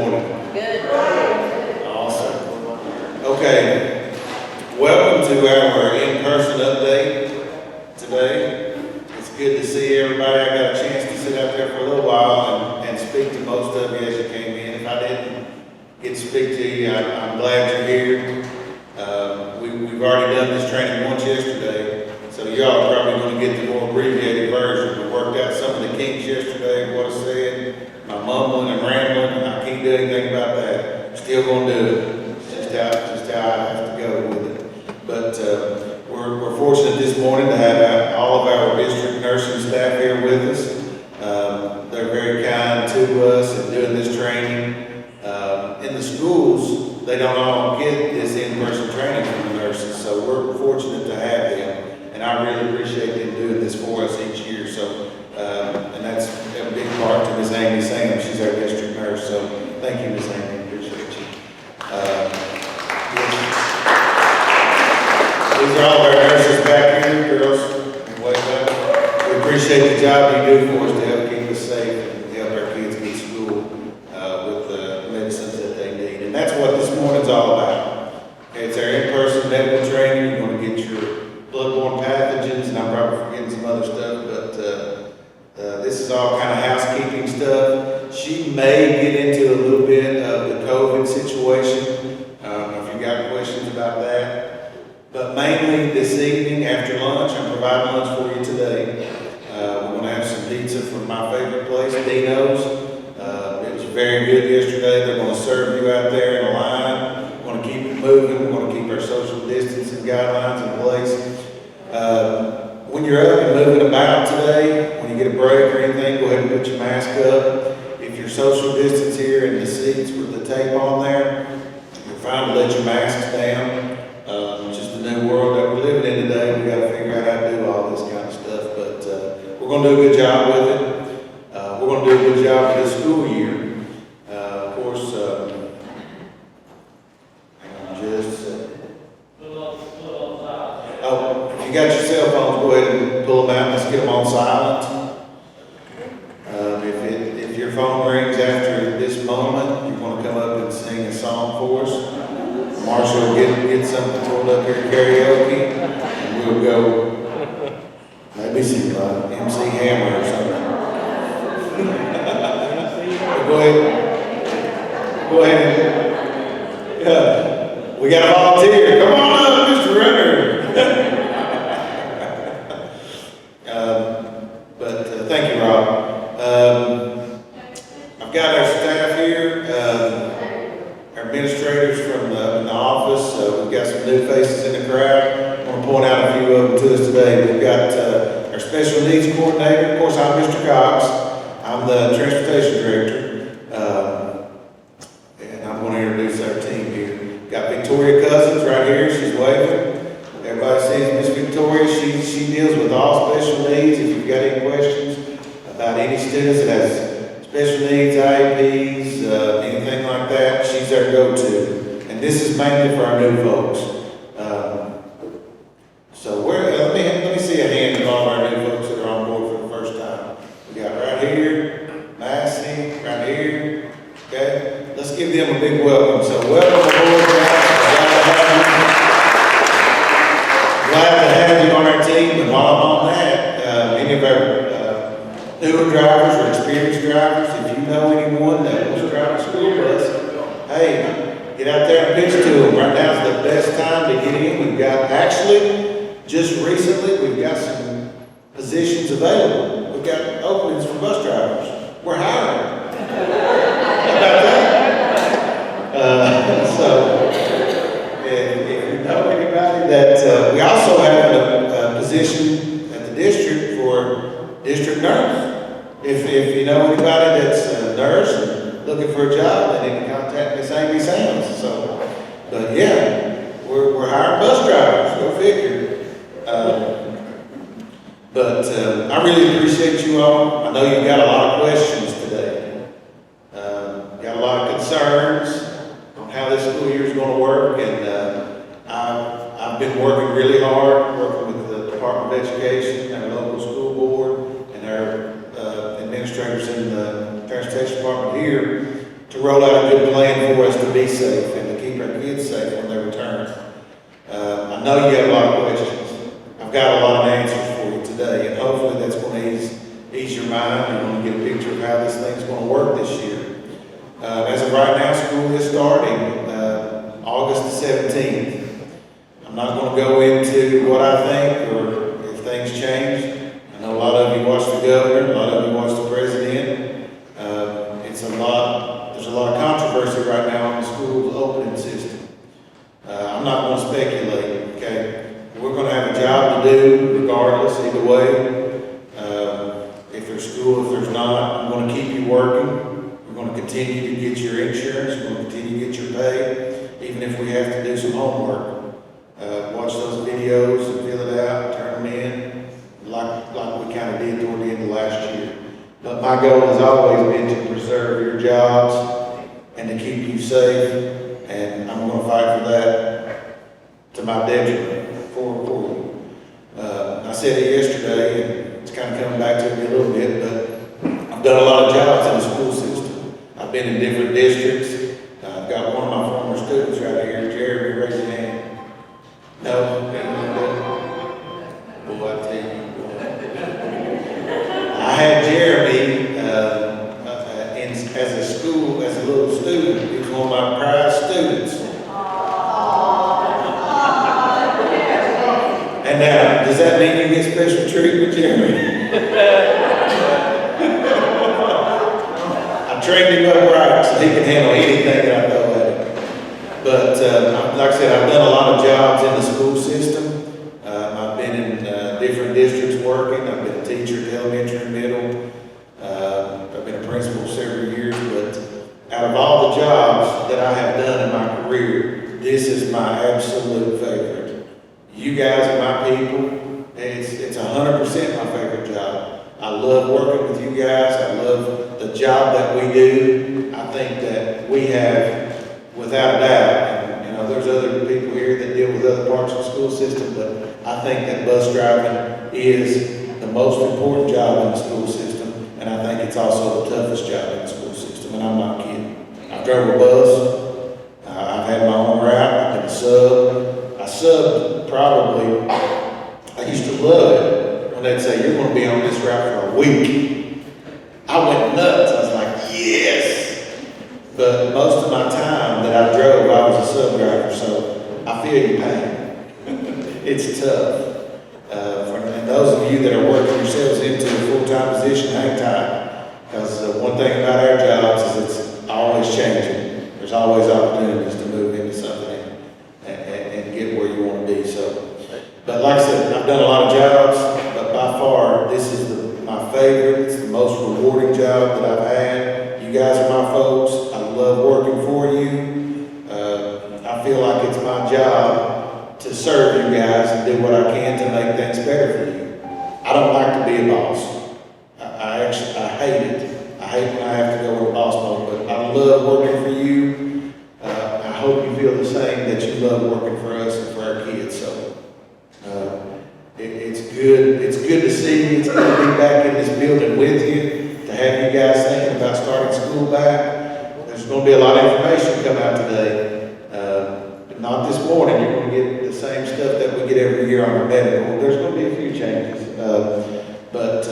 morning? Good. Awesome. Okay, welcome to our in-person update today. It's good to see everybody. I got a chance to sit out there for a little while and speak to most of you as you came in. If I didn't get to speak to you, I'm glad you're here. We've already done this training once yesterday, so y'all are probably going to get the more abbreviated version. We worked out some of the kinks yesterday, what I said, my mumbling and rambling, and I can't do anything about that. Still going to do it. It's just how I have to go with it. But we're fortunate this morning to have all of our district nursing staff here with us. They're very kind to us in doing this training. In the schools, they don't all get this in-person training from the nurses, so we're fortunate to have them. And I really appreciate them doing this for us each year. So, and that's a big part to Ms. Amy Sam. She's our district nurse. So, thank you, Ms. Amy. Appreciate you. These are all of our nurses back here, girls. We appreciate the job you do for us to help keep us safe and help our kids get to school with the medicines that they need. And that's what this morning's all about. Okay, it's our in-person medical training. You're going to get your bloodborne pathogens, and I'm probably forgetting some other stuff, but this is all kind of housekeeping stuff. She may get into a little bit of the COVID situation, if you've got questions about that. But mainly this evening after lunch, I'm providing lunch for you today. We're going to have some pizza from my favorite place, Dino's. It was very good yesterday. They're going to serve you out there in a line. We're going to keep it moving. We're going to keep our social distancing guidelines in place. When you're up and moving about today, when you get a break or anything, go ahead and put your mask up. If you're social distance here in the seats with the tape on there, you're fine to let your masks down. It's just the new world that we're living in today. We got to figure out how to do all this kind of stuff, but we're going to do a good job with it. We're going to do a good job for this school year. Of course, hang on just a second. Oh, if you got your cell phones, go ahead and pull them out. Let's get them on silent. If your phone rings after this moment, you want to come up and sing a song for us. Marshall will get something pulled up here, karaoke, and we'll go maybe some MC Hammer or something. Go ahead. Yeah. We got a volunteer. Come on up, Mr. Runner. Thank you, Rob. I've got our staff here, our administrators from the office. We've got some new faces in the crowd. I want to point out a few of them to us today. We've got our special needs coordinator. Of course, I'm Mr. Cox. I'm the transportation director. And I'm going to introduce our team here. Got Victoria Cousins right here. She's waving. Everybody sees Miss Victoria. She deals with all special needs. If you've got any questions about any students that has special needs, IEPs, anything like that, she's our go-to. And this is mainly for our new folks. So let me see a hand of all our new folks that are on board for the first time. We got right here, Massey, right here. Okay, let's give them a big welcome. So welcome aboard, guys. Glad to have you on our team. And while I'm on that, any of our newer drivers or experienced drivers, if you know anyone that was driving a school bus, hey, get out there and pitch to them. Right now is the best time to get in. We've got, actually, just recently, we've got some positions available. We've got openings for bus drivers. We're hiring. How about that? So, if you know anybody that, we also have a position at the district for district nurse. If you know anybody that's a nurse and looking for a job, they need to contact Miss Amy Sams. So, but yeah, we're hiring bus drivers. Go figure. I really appreciate you all. I know you've got a lot of questions today. Got a lot of concerns on how this school year is going to work, and I've been working really hard, working with the Department of Education, our local school board, and our administrators in the transportation department here to roll out a good plan for us to be safe and to keep our kids safe when they return. I know you have a lot of questions. I've got a lot of answers for you today, and hopefully that's going to ease your mind. You're going to get a picture of how this thing's going to work this year. As of right now, school is starting August the 17th. I'm not going to go into what I think or if things change. I know a lot of you watch the governor, a lot of you watch the president. There's a lot of controversy right now on the school's opening system. I'm not going to speculate, okay? We're going to have a job to do regardless, either way. If there's school, if there's not, I'm going to keep you working. We're going to continue to get your insurance. We're going to continue to get your pay, even if we have to do some homework. Watch those videos and fill it out, turn them in, like we kind of did toward the end of last year. But my goal has always been to preserve your jobs and to keep you safe, and I'm going to fight for that to my detriment for you. I said it yesterday, and it's kind of coming back to me a little bit, but I've done a lot of jobs in the school system. I've been in different districts. I've got one of my former students right here, Jeremy, raise your hand. No? Boy, I tell you. I had Jeremy as a little student. He was one of my prize students. And now, does that mean you get special treatment, Jeremy? I trained him up right so he can handle anything that I throw at him. But like I said, I've done a lot of jobs in the school system. I've been in different districts working. I've been a teacher at elementary and middle. I've been a principal several years, but out of all the jobs that I have done in my career, this is my absolute favorite. You guys are my people. It's 100% my favorite job. I love working with you guys. I love the job that we do. I think that we have, without a doubt, and you know, there's other people here that deal with other parts of the school system, but I think that bus driving is the most important job in the school system, and I think it's also the toughest job in the school system, and I'm not kidding. I drove a bus. I've had my own route. I've been a sub. I subbed probably, I used to love it when they'd say, you're going to be on this route for a week. I went nuts. I was like, yes. But most of my time that I drove, I was a sub driver, so I feel your pain. It's tough. And those of you that are working yourselves into a full-time position, hang tight. Because one thing about our jobs is it's always changing. There's always opportunities to move into something and get where you want to be. So, but like I said, I've done a lot of jobs, but by far, this is my favorite. It's the most rewarding job that I've had. You guys are my folks. I love working for you. I feel like it's my job to serve you guys and do what I can to make things better for you. I don't like to be a boss. I hate it. I hate when I have to go in boss mode, but I love working for you. I hope you feel the same, that you love working for us and for our kids. So it's good. It's good to see you. It's good to be back in this building with you, to have you guys thinking about starting school back. There's going to be a lot of information come out today. Not this morning. You're going to get the same stuff that we get every year on our medical. There's going to be a few changes. But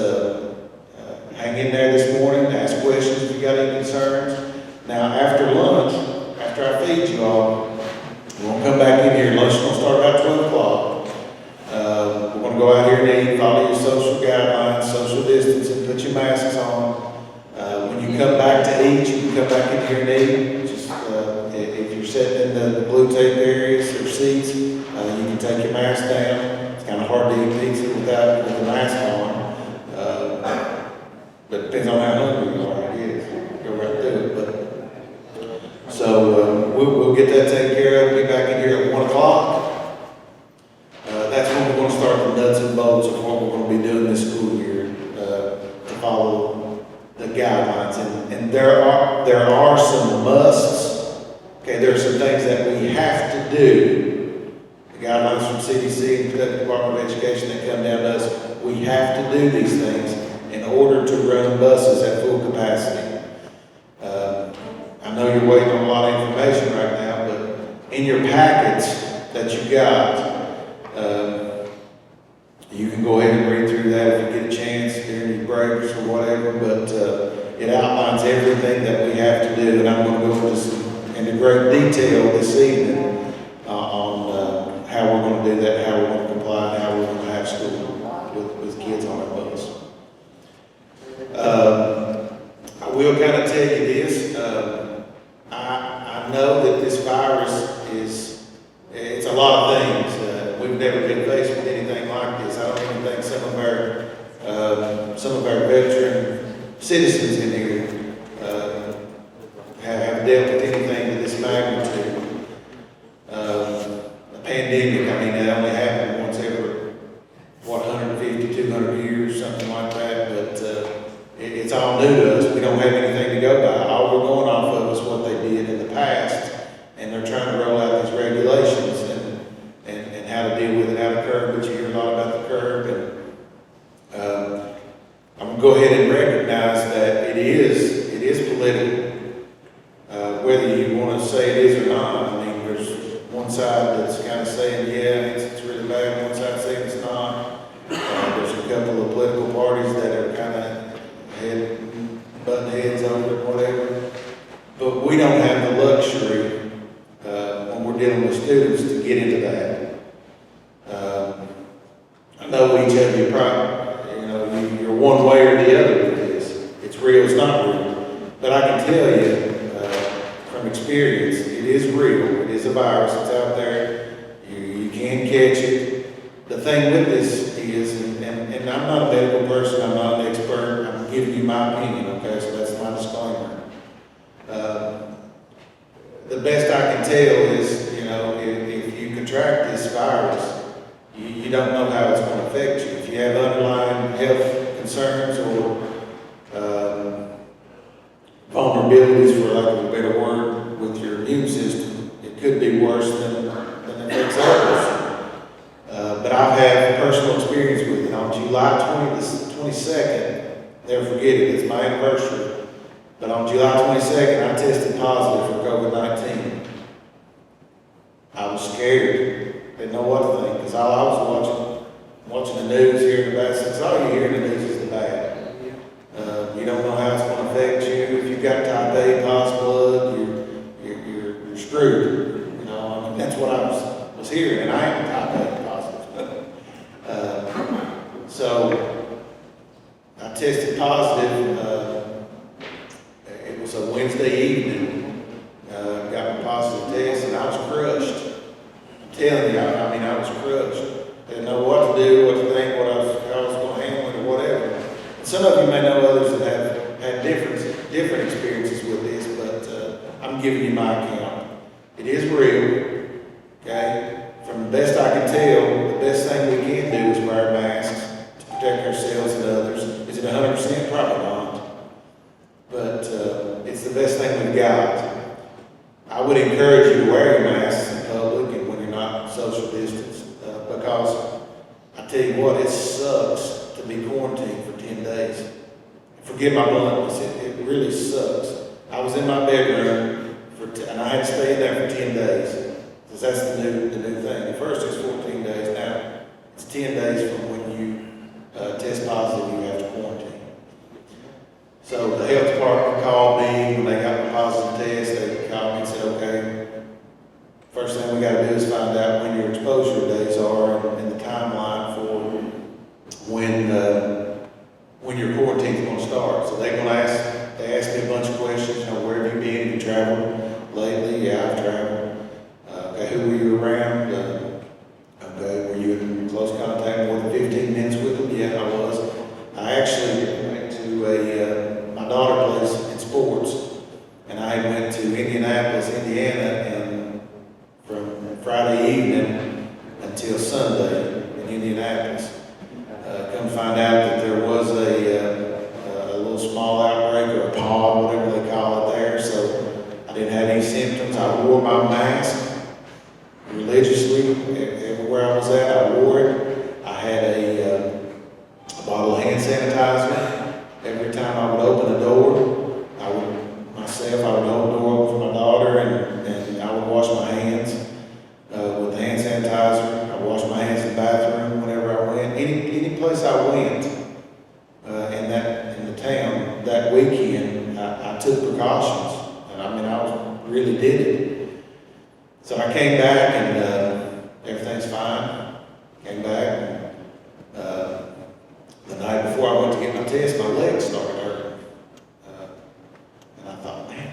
hang in there this morning, ask questions if you got any concerns. Now, after lunch, after I feed you all, we're going to come back in here. Lunch is going to start about 12 o'clock. We're going to go out here and eat, follow your social guidelines, social distancing, put your masks on. When you come back to eat, you can come back in here and eat. Just if you're sitting in the blue tape areas or seats, you can take your mask down. It's kind of hard to eat pizza with the mask on. But it depends on how hungry you are, I guess. Go right through it. So we'll get that taken care of. We'll be back in here at 1 o'clock. That's when we're going to start the nuts and bolts of what we're going to be doing this school year to follow the guidelines. And there are some musts. Okay, there are some things that we have to do. The guidelines from CDC and the Department of Education that come down to us, we have to do these things in order to run buses at full capacity. I lot of information right now, but in your packets that you got, you can go ahead and read through that if you get a chance during your breaks or whatever, but it outlines everything that we have to do, and I'm going to go into great detail this evening on how we're going to do that, how we're going to comply, and how we're going to have school with kids on our bus. I will kind of tell you this. I know that this virus it's a lot of things. We've never been faced with anything like this. I don't even think some of our veteran citizens in here have dealt with anything of this magnitude. A pandemic, I mean, that only happened once every, 150, 200 years, something like that, but it's all new to us. We don't have anything to go by. All we're going off of is what they did in the past, and they're trying to roll out these regulations and how to deal with it, how to curb it. You hear a lot about the curb, and I'm going to go ahead and recognize that it is political. Whether you want to say it is or not, I mean, there's one side that's kind of saying, yeah, it's really bad, one side saying it's not. There's a couple of political parties that are kind of butting heads over it, whatever. But we don't have the luxury when we're dealing with students to get into that. I know each of you probably, you're one way or the other with this. It's real, it's not real. But I can tell you from experience, it is real. It is a virus. It's out there. You can catch it. The thing with this is, and I'm not a medical person, I'm not an expert, I'm giving you my opinion, okay, so that's my disclaimer. The best I can tell is, if you contract this virus, you don't know how it's going to affect you. If you have underlying health concerns or vulnerabilities, for lack of a better word, with your immune system, it could be worse than it affects others. But I've had personal experience with it. On July 22nd, never forget it, it's my anniversary. But on July 22nd, I tested positive for COVID-19. I was scared, didn't know what to think, because all I was watching the news, hearing the bad stuff. All you hear in the news is the bad. You don't know how it's going to affect you. If you've got type A positive blood, you're screwed. I mean, that's what I was hearing, and I am type A positive. So I tested positive. It was a Wednesday evening. Got my positive test, and I was crushed. I'm telling you, I was crushed. Didn't know what to do, what to think, how I was going to handle it, or whatever. And some of you may know others that have had different experiences with this, but I'm giving you my account. It is real, okay? From the best I can tell, the best thing we can do is wear masks to protect ourselves and others. Is it 100%? Probably not. But it's the best thing we've got. I would encourage you to wear your masks in public and when you're not social distance, because I tell you what, it sucks to be quarantined for 10 days. Forgive my bluntness, it really sucks. I was in my bedroom and I had to stay in there for 10 days, because that's the new thing. At first it was 14 days, now it's 10 days from when you test positive, you have to quarantine. So the health department called me when they got my positive test. They called me and said, okay, first thing we got to do is find out when your exposure days are and the timeline for when your quarantine is going to start. So they asked me a bunch of questions. Where have you been? Have you traveled lately? Yeah, I've traveled. Okay, who were you around? Okay, were you in close contact more than 15 minutes with them? Yeah, I was. I actually went to my daughter plays in sports, and I went to Indianapolis, Indiana, and from Friday evening until Sunday in Indianapolis. Come find out that there was a little small outbreak or a pod, whatever they call it there. So I didn't have any symptoms. I wore my mask religiously everywhere I was at. I wore it. I had a bottle of hand sanitizer. Every time I would open a door, I would hold the door for my daughter, and really did it. So I came back and everything's fine. Came back and the night before I went to get my test, my legs started hurting. And I thought, man,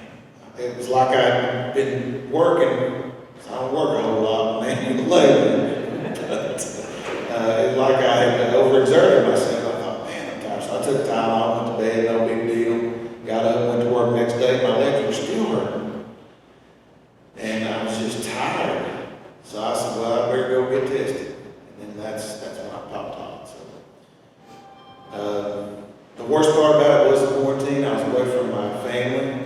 it was like I'd been working. I don't work a whole lot, man, with legs. But it's like I had overexerted myself. I thought, man, I'm tired. So I took time off, went to bed, no big deal. Got up, went to work the next day, my legs were still hurting. And I was just tired. So I said, well, I better go get tested. And then that's when I popped off. So, the worst part about it was the quarantine. I was away from my family.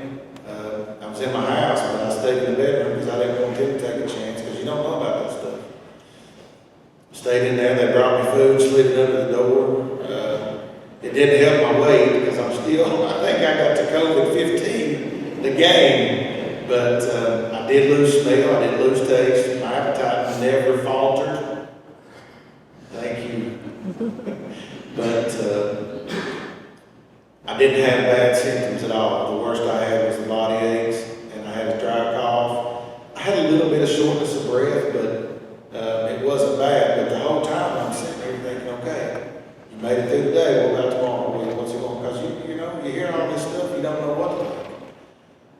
I was in my house, but I stayed in the bedroom because I didn't want them to take a chance, because you don't know about that stuff. Stayed in there, they brought me food, slid it under the door. It didn't help my weight because I'm still, I think I got to COVID-15, the game, but I did lose smell, I did lose taste. My appetite never faltered. Thank you. But I didn't have bad symptoms at all. The worst I had was the body aches, and I had a dry cough. I had a little bit of shortness of breath, but it wasn't bad. But the whole time I'm sitting there thinking, okay, you made it through the day, what about tomorrow? What's it going? Because you hear all this stuff, you don't know what to think.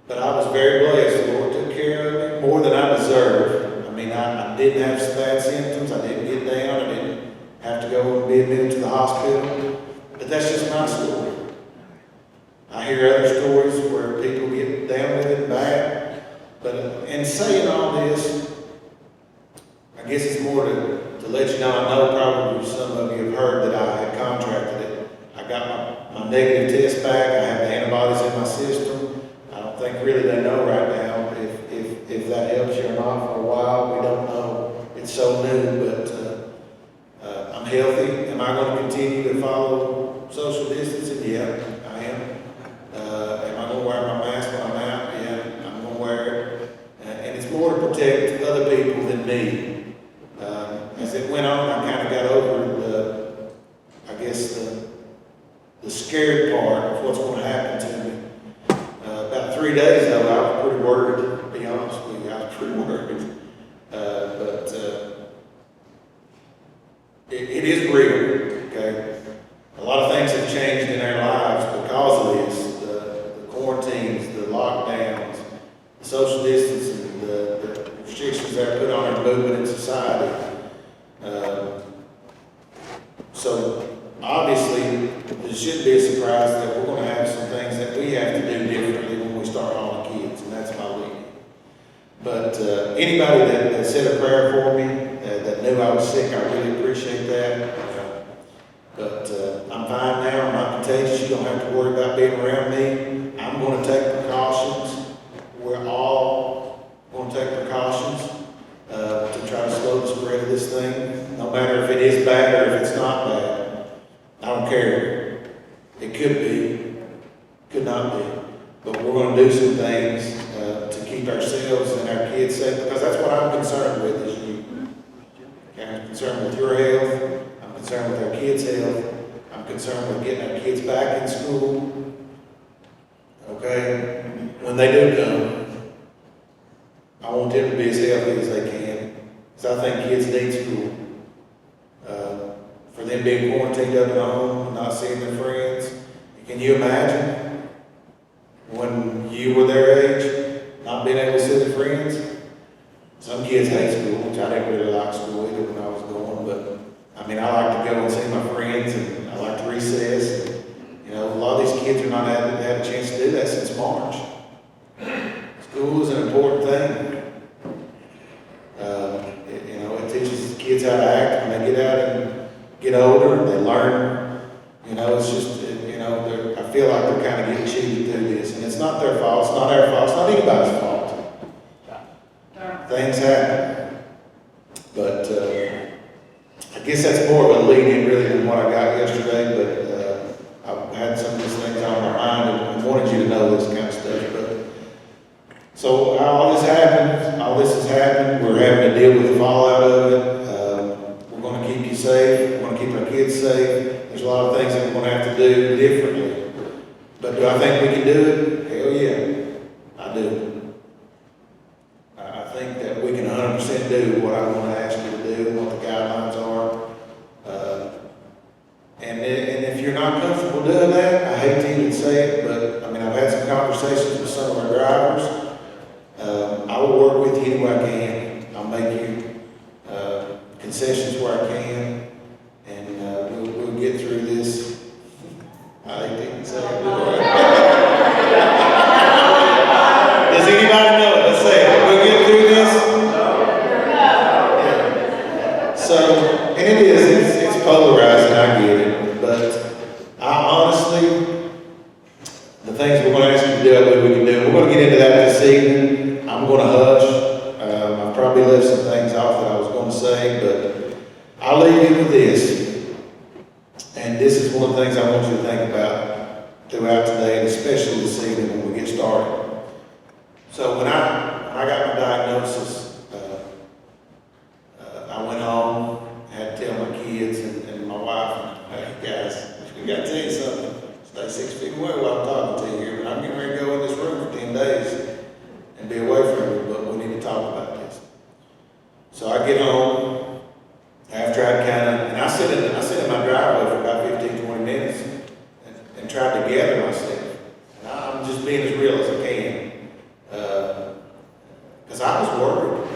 But I was very blessed. The Lord took care of me more than I deserved. I mean, I didn't have some bad symptoms. I didn't get down. I didn't have to go and be admitted to the hospital. But that's just my story. I hear other stories where people get down with it bad. But in saying all this, I guess it's more to let you know. I know probably some of you have heard that I had contracted it. I got my negative test back. I have the antibodies in my system. I don't think really they know right now if that helps you or not. For a while, we don't know. It's so new, but I'm healthy. Am I going to continue to follow social distancing? Yeah, I am. Am I going to wear my mask when I'm out? Yeah, I'm going to wear it. And it's more to protect other people than me. As it went on, I kind of got over the scared part of what's going to happen to me. About 3 days though, I was pretty worried, to be honest with you. I was pretty worried. But it is real, okay? A lot of things have changed in our lives because of this. The quarantines, the lockdowns, the social distancing, the restrictions that are put on our movement in society. So obviously, it shouldn't be a surprise that we're going to have some things that we have to do differently when we start hauling kids, and that's my lead. But anybody that said a prayer for me, that knew I was sick, I really appreciate that. But I'm fine now. I'm not contagious. You don't have to worry about being around me. I'm going to take precautions. We're all going to take precautions to try to slow the spread of this thing. No matter if it is bad or if it's not bad. I don't care. It could be, could not be. But we're going to do some things to keep ourselves and our kids safe, because that's what I'm concerned with, is you. Okay, I'm concerned with your health. I'm concerned with our kids' health. I'm concerned with getting our kids back in school. Okay? When they do come, I want them to be as healthy as they can. Because I think kids need school. For them being quarantined up at home, not seeing their friends. Can you imagine when you were their age, not being able to see their friends? Some kids hate school, which I didn't really like school either when I was going, but I mean, I like to go and see my friends, and I like to recess. And, you know, a lot of these kids are not having had a chance to do that since March. School is an important thing. It teaches kids how to act when they get out and get older. They learn. You know, it's just, I feel like they're kind of getting cheated through this, and it's not their fault. It's not our fault. It's not anybody's fault. Things happen. But I guess that's more of a lead-in really than what I got yesterday, but I've had some of these things on my mind and wanted you to know this kind of stuff. But so all this has happened. We're having to deal with the fallout of it. We're going to keep you safe. We're going to keep our kids safe. There's a lot of things that we're going to have to do differently. But do I think we can do it? Hell yeah, I do. 100% do what I'm gonna ask you to do, and what the guidelines are. And if you're not comfortable doing that, I hate to even say it, but, I mean, I've had some conversations with some of our drivers. I will work with you any way I can. I'll make you, concessions where I can, and, we'll get through this. I hate to even say it. Does anybody know it? Let's say it. We'll get through this. Yeah. So, and it is, it's polarizing, I get it, but I honestly, the things we're gonna ask you to do, I believe we can do. We're gonna get into that this evening. I'm gonna hush. I probably left some things off that I was gonna say, but I'll leave you with this. And this is one of the things I want you to think about throughout today, and especially this evening when we get started. So when I got my diagnosis, I went home, had to tell my kids and my wife, hey guys, we got to tell you something. Stay 6 feet away while I'm talking to you here, but I'm getting ready to go in this room for 10 days and be away from you, but we need to talk about this. So I get home after I'd and I sit in my driveway for about 15, 20 minutes and tried to gather myself. And I'm just being as real as I can. Because I was worried.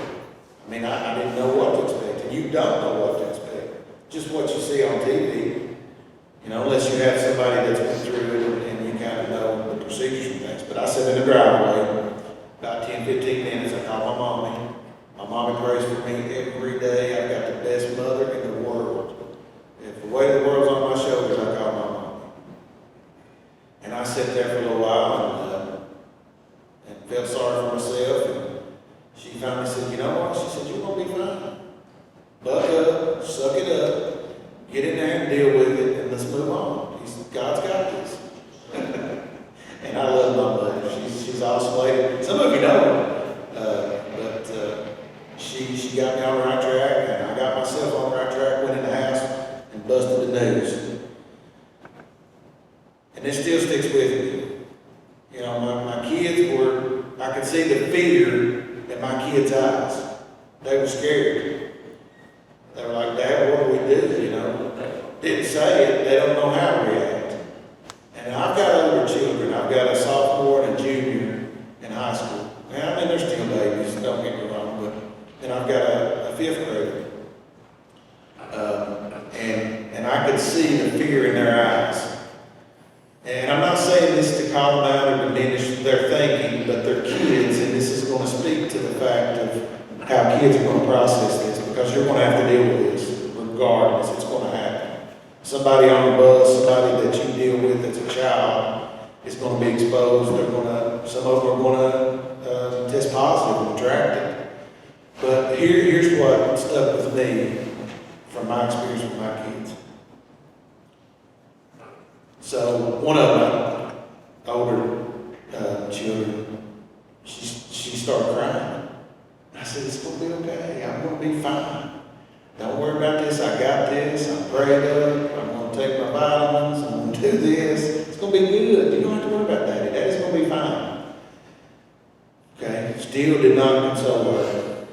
I mean, I didn't know what to expect, and you don't know what to expect. Just what you see on TV, you know, unless you have somebody that's been through it and you kind of know the procedures and things. But I sit in the driveway, about 10, 15 minutes, I call my mommy. My mommy prays for me every day. I've got the best mother in the world. If the weight of the world's on my shoulders, I call my mommy. And I sit there for a little while and felt sorry for myself. And she finally said, you know what? She said, you're going to be fine. Buck up, suck it up, get in there and deal with it, and let's move on. God's got this. And I love my mother. She's awesome lady. Some of you know her. She got me on the right track, and I got myself on the right track, went in the house, and busted the news. And it still sticks with me. You know, my kids were, I could see the fear in my kids' eyes. They were scared. They were like, Dad, what do we do? You know, didn't say it, they don't know how to react. And I've got older children. I've got a sophomore and a junior in high school. And I mean, they're still babies, don't get me wrong, but and I've got a fifth grader. And I could see the fear in their eyes. And I'm not saying this to calm down or diminish their thinking, but they're kids, and this is going to speak to the fact of how kids are going to process this, because you're going to have to deal with this regardless. It's going to happen. Somebody on the bus, somebody that you deal with that's a child, is going to be exposed. Some of them are going to test positive and attract it. But here's what stuck with me from my experience with my kids. So one of my older children, she started crying. I said, it's going to be okay. I'm going to be fine. Don't worry about this. I got this. I'm prayed up. I'm going to take my vitamins. I'm going to do this. It's going to be good. You don't have to worry about Daddy. Daddy's going to be fine. Okay? Still did not console her.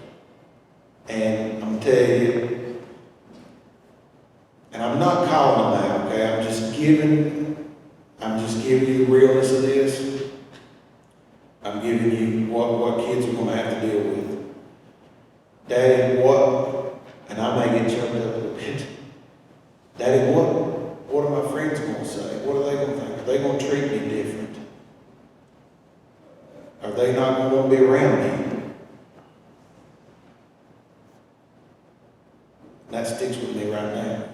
And I'm going to tell you, and I'm not calling them out, okay? I'm just giving you the realness of this. I'm giving you what kids are going to have to deal with. Daddy, and I may get choked up a little bit. Daddy, what are my friends going to say? What are they going to think? Are they going to treat me different? Are they not going to be around me? That sticks with me right now.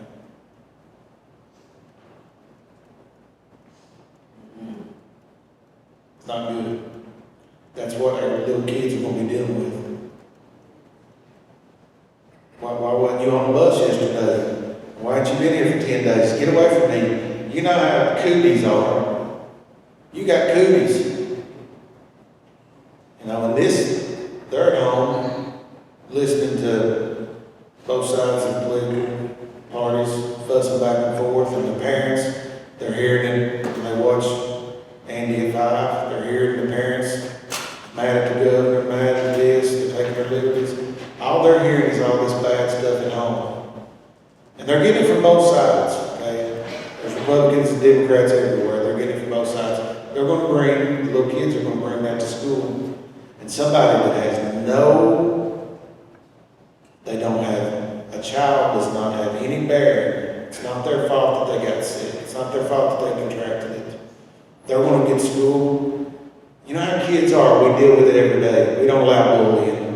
It's not good. That's what our little kids are going to be dealing with. Why wasn't you on the bus yesterday? Why ain't you been here for 10 days? Get away from me. You know how cooties are. You got cooties. You know, and they're at home listening to both sides of the political parties fussing back and forth, and the parents, they're hearing it when they watch Andy at 5. They're hearing the parents mad at the governor, mad at this, they're taking their liberties. All all they're hearing is all this bad stuff at home. And they're getting it from both sides, okay? There's Republicans and Democrats everywhere. They're getting it from both sides. They're going to bring, the little kids are going to bring that to school. And somebody that has they don't have, a child does not have any bearing. It's not their fault that they got sick. It's not their fault that they contracted it. They're going to get school. You know how kids are. We deal with it every day. We don't allow bullying.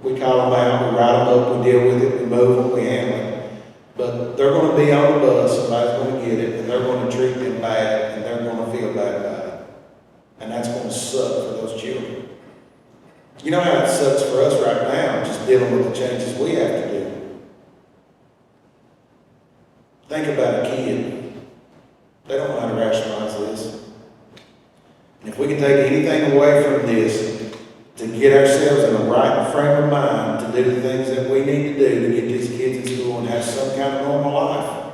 We call them out, we write them up, we deal with it, we move them, we handle it. But they're going to be on the bus, somebody's going to get it, and they're going to treat them bad, and they're going to feel bad about it. And that's going to suck for those children. You know how it sucks for us right now, just dealing with the changes we have to do. Think about a kid. They don't know how to rationalize this. And if we can take anything away from this, to get ourselves in the right frame of mind to do the things that we need to do to get these kids in school and have some kind of normal life,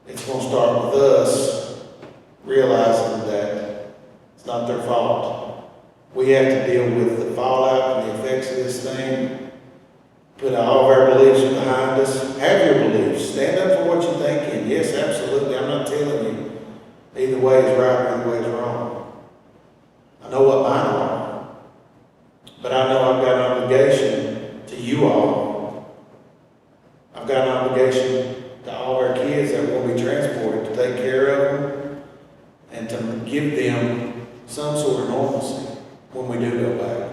it's going to start with us realizing that it's not their fault. We have to deal with the fallout and the effects of this thing, put all of our beliefs behind us. Have your beliefs. Stand up for what you're thinking. Yes, absolutely. I'm not telling you either way is right or either way is wrong. I know what mine are. But I know I've got an obligation to you all. I've got an obligation to all our kids that will be transported to take care of them and to give them some sort of normalcy when we do go back.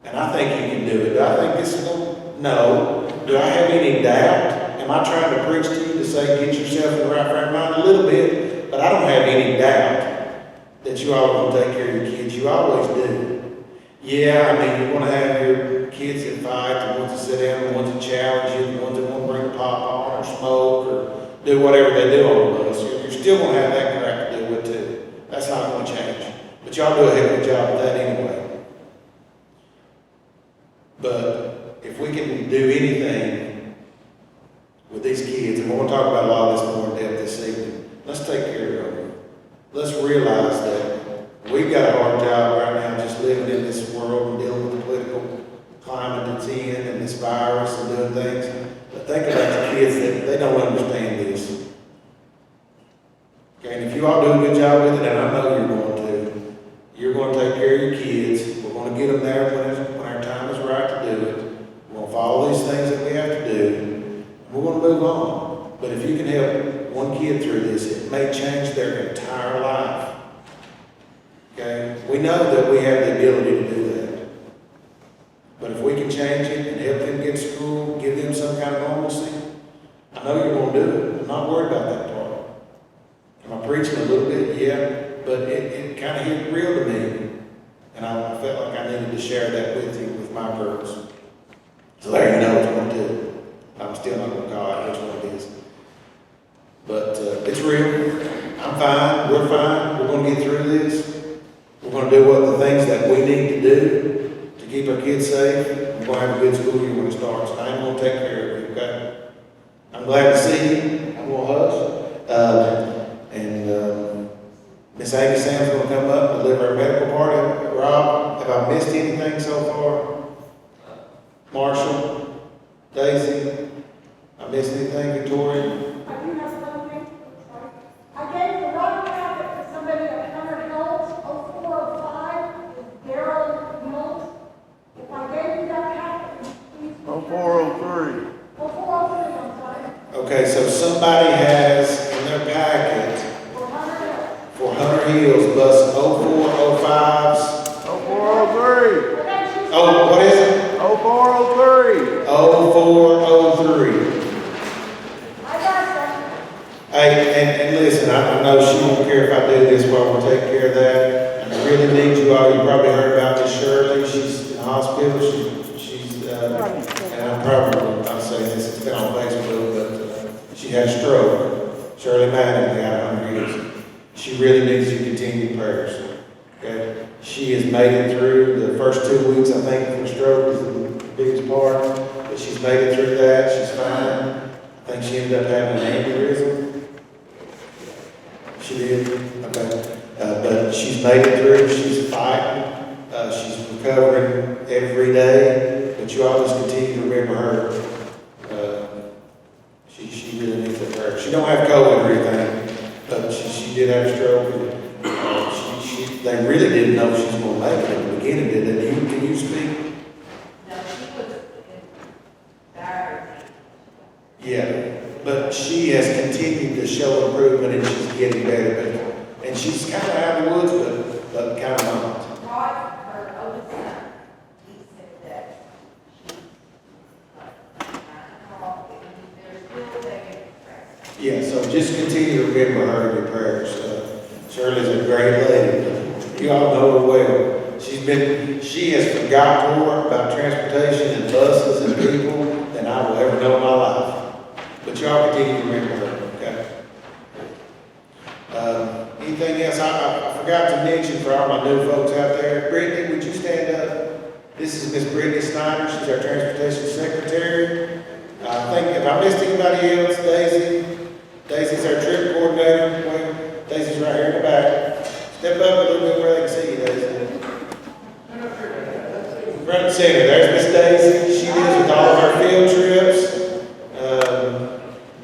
And I think you can do it. Do I think this is going to? No. Do I have any doubt? Am I trying to preach to you to say get yourself in the right frame of mind? A little bit, but I don't have any doubt that you all are going to take care of your kids. You always do. Yeah, I mean, you want to have your kids that fight, the ones that sit down, the ones that challenge you, the ones that want to bring pop on or smoke or do whatever they do on the bus. You're still going to have that crap to deal with too. That's not going to change. But y'all do a heck of a job with that anyway. But if we can do anything with these kids, and we're going to talk about a lot of this more in depth this evening, let's take care of them. Let's realize that we've got a hard job right now just living in this world and dealing with the political climate that's in and this virus and doing things. But think about the kids that they don't understand this. Okay, and if you all do a good job with it, and I know you're going to take care of your kids. We're going to get them there when our time is right to do it. We're going to follow these things that we have to do. We're going to move on. But if you can help one kid through this, it may change their entire life. Okay? We know that we have the ability to do that. But if we can change it and help them get to school, give them some kind of normalcy, I know you're going to do it. I'm not worried about that part. Am I preaching a little bit? Yeah. But it kind of hit real to me. And I felt like I needed to share that with you with my girls. So there you know what you're going to do. I'm still not going to call out which one it is. But it's real. I'm fine. We're fine. We're going to get through this. We're going to do what the things that we need to do to keep our kids safe. We're going to have a good school year when it starts. I'm going to take care of you, okay? I'm glad to see you. I'm going to hush. Miss Amy Sam's going to come up and deliver our medical part. Rob, have I missed anything so far? Marshall, Daisy, I missed anything, Victoria? I do have something. Sorry. I gave the water packet to somebody at Hunter Hills, 0405, with Daryl Mills. If I gave you that packet, please. 0403. 0403, I'm sorry. Okay, so somebody has in their packet for Hunter Hills, bus 0405s. 0403. Oh, what is it? 0403. 0403. I got that. Hey, and listen, I know she won't care if I do this while we're taking care of that. And I really need you all. You probably heard about Miss Shirley. She's in the hospital. And I'm saying this, it's been on Facebook, but she had a stroke. Shirley Manning out of Hunter Hills. She really needs your continued prayers. Okay? She has made it through the first 2 weeks, I think, of her stroke is the biggest part. But she's made it through that. She's fine. I think she ended up having an aneurysm. She did? Okay. But she's made it through. She's fighting. She's recovering every day, but you all just continue to remember her. She really needs that prayer. She don't have COVID or anything, but she did have a stroke. And, they really didn't know she was going to make it at the beginning, did they? Can you speak? No, she was embarrassed. Yeah, but she has continued to show improvement and she's getting better. And she's kind of out of the woods, but kind of not. Todd, her oldest son, he said that she's they're still there. Yeah, so just continue to remember her in your prayers. Shirley's a great lady. You all know her well. She has forgotten more about transportation and buses and people than I will ever know in my life. But y'all continue to remember her, okay? Anything else? I forgot to mention for all my new folks out there. Brittany, would you stand up? This is Miss Brittany Snyder. She's our transportation secretary. I think, if I missed anybody else, Daisy. Daisy's our trip coordinator. Wait, Daisy's right here in the back. Step up a little bit where they can see you, Daisy. Front and center, there's Miss Daisy. She deals with all of our field trips.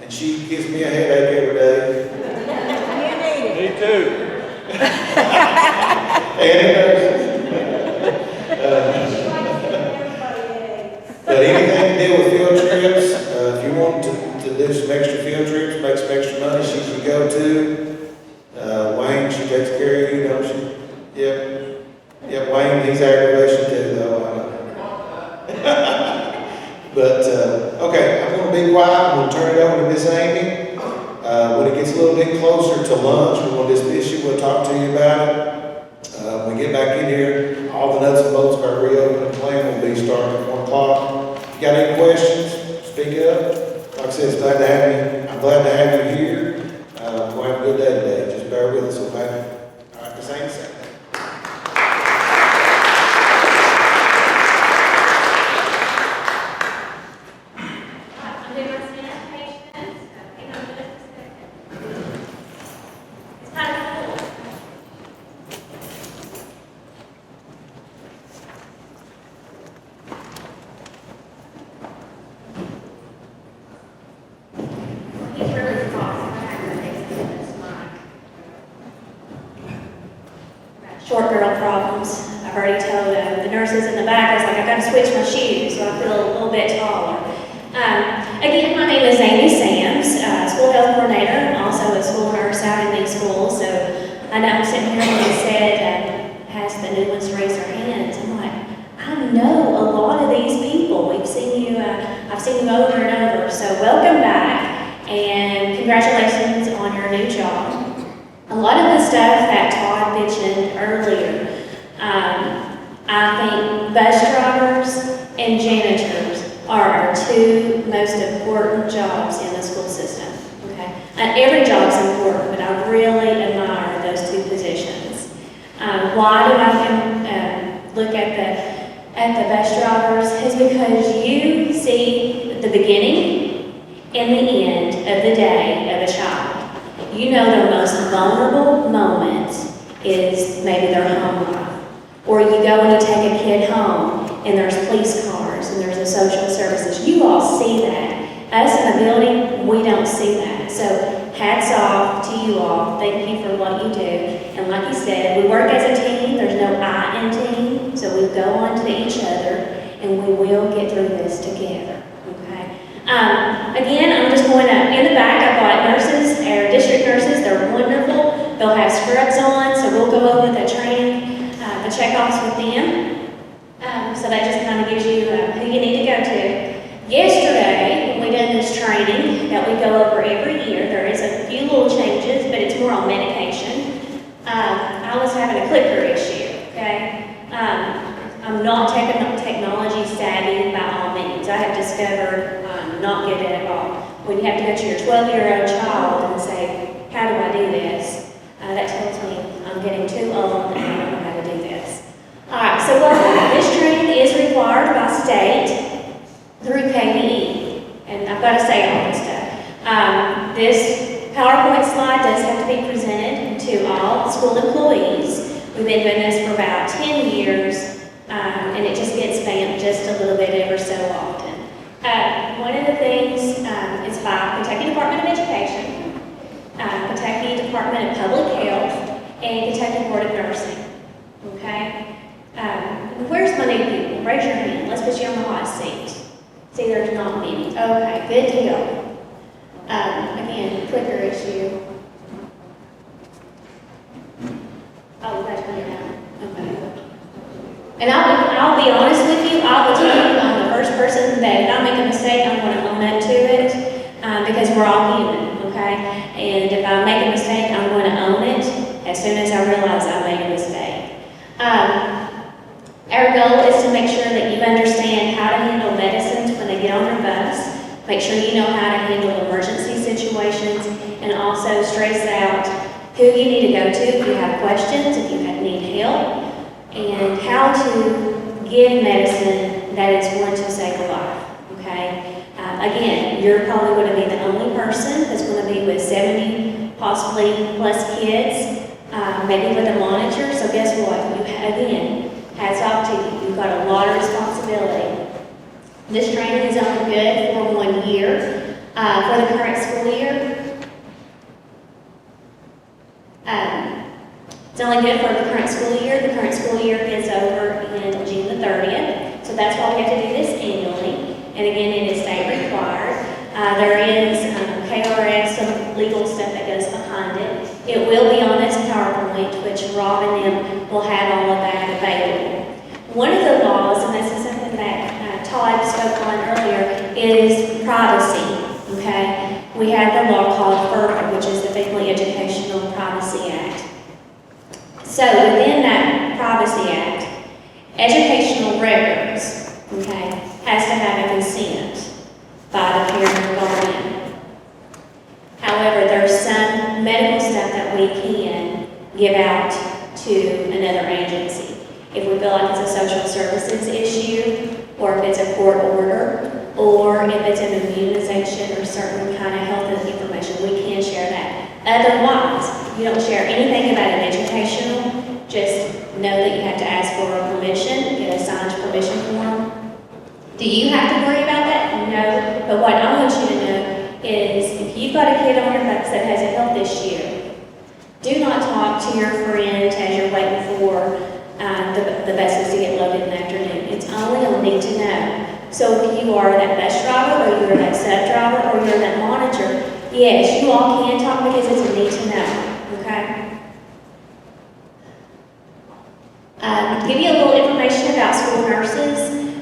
And she gives me a headache every day. Me too. But anything to deal with field trips, if you want to do some extra field trips, make some extra money, she's your go-to. Wayne, she takes care of you, don't she? Yep, Wayne, he's aggravation too, though, I know. But, okay, I'm going to be quiet. I'm going to turn it over to Miss Amy. When it gets a little bit closer to lunch, we're going to dismiss you. We'll talk to you about it. When we get back in here, all the nuts and bolts of our reopening plan will be starting at 1 o'clock. If you got any questions, speak up. Like I said, I'm glad to have you here. We'll have a good day today. Just bear with us, okay? All right, Miss Amy, say. Short girl problems. I've already told the nurses in the back, I was like, I've got to switch my shoes so I feel a little bit taller. Again, my name is Amy Sams, school health coordinator, also a school nurse out in these schools. So I know I'm sitting here when they said, has the new ones raise their hands. I'm like, I know a lot of these people. We've seen you, I've seen you over and over. So welcome back and congratulations on your new job. A lot of the stuff that Todd mentioned earlier, I think bus drivers and janitors are our two most important jobs in the school system. Okay, every job's important, but I really admire those two positions. Why do I look at the bus drivers? Is because you see the beginning and the end of the day of a child. You know their most vulnerable moment is maybe their home life. Or you go and you take a kid home and there's police cars and there's the social services. You all see that. Us in the building, we don't see that. So hats off to you all. Thank you for what you do. And like you said, we work as a team. There's no I in team. So we go on to each other and we will get through this together. Okay. Again, I'm just going to, in the back, I've got nurses, our district nurses, they're wonderful. They'll have scrubs on, so we'll go over the training, the checkoffs with them. So that just kind of gives you who you need to go to. Yesterday, when we did this training that we go over every year, there is a few little changes, but it's more on medication. I was having a clicker issue, okay? I'm not technology savvy by all means. I have discovered I'm not good at it at all. When you have to go to your 12-year-old child and say, how do I do this? That tells me I'm getting too old and I don't know how to do this. All right, so this training is required by state through KBE. And I've got to say all this stuff. This PowerPoint slide does have to be presented to all school employees. We've been doing this for about 10 years. just a little bit every so often. One of the things is by Kentucky Department of Education, Kentucky Department of Public Health, and Kentucky Board of Nursing. Okay? Where's my new people? Raise your hand. Let's put you on the hot seat. See, there's not many. Okay, good deal. Again, clicker issue. Oh, that's me now. Okay. And I'll be honest with you, I will tell you, I'm the first person that if I make a mistake, I'm going to own up to it, because we're all human, okay? And if I make a mistake, I'm going to own it as soon as I realize I made a mistake. Our goal is to make sure that you understand how to handle medicines when they get on your bus, make sure you know how to handle emergency situations, and also stress out who you need to go to if you have questions, if you need help, and how to give medicine that is going to save a life, okay? Again, you're probably going to be the only person that's going to be with 70, possibly plus kids, maybe with a monitor, so guess what? Again, hats off to you. You've got a lot of responsibility. This training is only good for 1 year. For the current school year, it's only good for the current school year. The current school year is over in June the 30th, so that's why we have to do this annually. And again, it is state required. There is KRS, some legal stuff that goes behind it. It will be on this PowerPoint, which Rob and them will have all of that available. One of the laws, and this is something that Todd spoke on earlier, is privacy, okay? We have the law called FERPA, which is the Family Educational Privacy Act. So within that Privacy Act, educational records, okay, has to have a consent by the parent or guardian. However, there's some medical stuff that we can give out to another agency. If we feel like it's a social services issue, or if it's a court order, or if it's an immunization or certain kind of health information, we can share that. Otherwise, you don't share anything about an educational, just know that you have to ask for permission, get a signed permission form. Do you have to worry about that? No. But what I want you to know is if you've got a kid on your bus that has a health issue, do not talk to your friend as you're waiting for the buses to get loaded in the afternoon. It's only on need to know. So if you are that bus driver, or you're that sub driver, or you're that monitor, yes, you all can talk because it's a need to know, okay? To give you a little information about school nurses,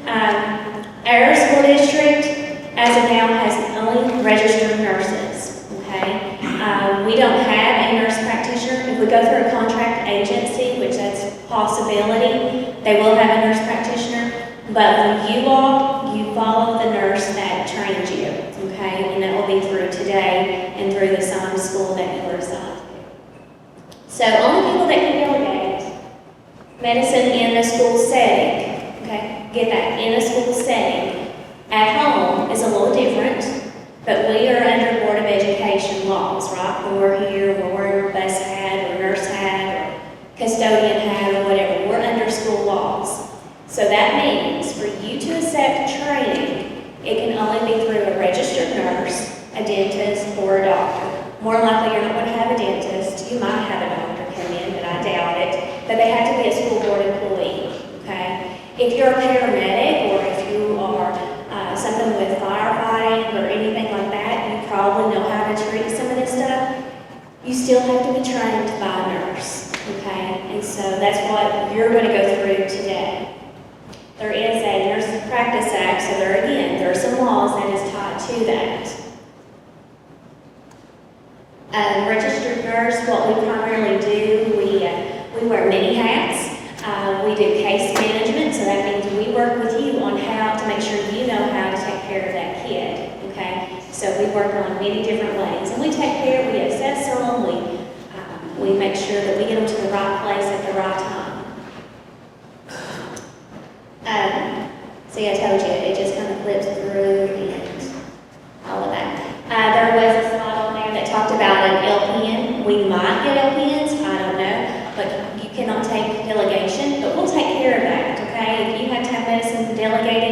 our school district, as of now, has only registered nurses, okay? We don't have a nurse practitioner. If we go through a contract agency, which that's a possibility, they will have a nurse practitioner. But for you all, you follow the nurse that trained you, okay? And that will be through today and through the assigned school that you were assigned to. So only people that can delegate medicine in a school setting, okay? Get that, in a school setting. At home is a little different, but we are under Board of Education laws, right? When we're here, when we're in our bus hat, or nurse hat, or custodian hat, or whatever, we're under school laws. So that means for you to accept training, it can only be through a registered nurse, a dentist, or a doctor. More likely you're not going to have a dentist. You might have a doctor come in, but I doubt it. But they have to be a school board employee, okay? If you're a paramedic, or if you are something with firefighting or anything like that, you probably know how to treat some of this stuff. You still have to be trained by a nurse, okay? And so that's what you're going to go through today. There is a Nurses Practice Act, so there are some laws that is tied to that. Registered nurse, what we primarily do, we wear many hats. We do case management, so that means we work with you on how to make sure you know how to take care of that kid, okay? So we work on many different ways, and we take care, we assess them, we make sure that we get them to the right place at the right time. See, I told you, it just kind of flips through and all of that. There was a slide on there that talked about an LPN. We might get LPNs, I don't know, but you cannot take delegation, but we'll take care of that, okay? If you have to have medicine delegated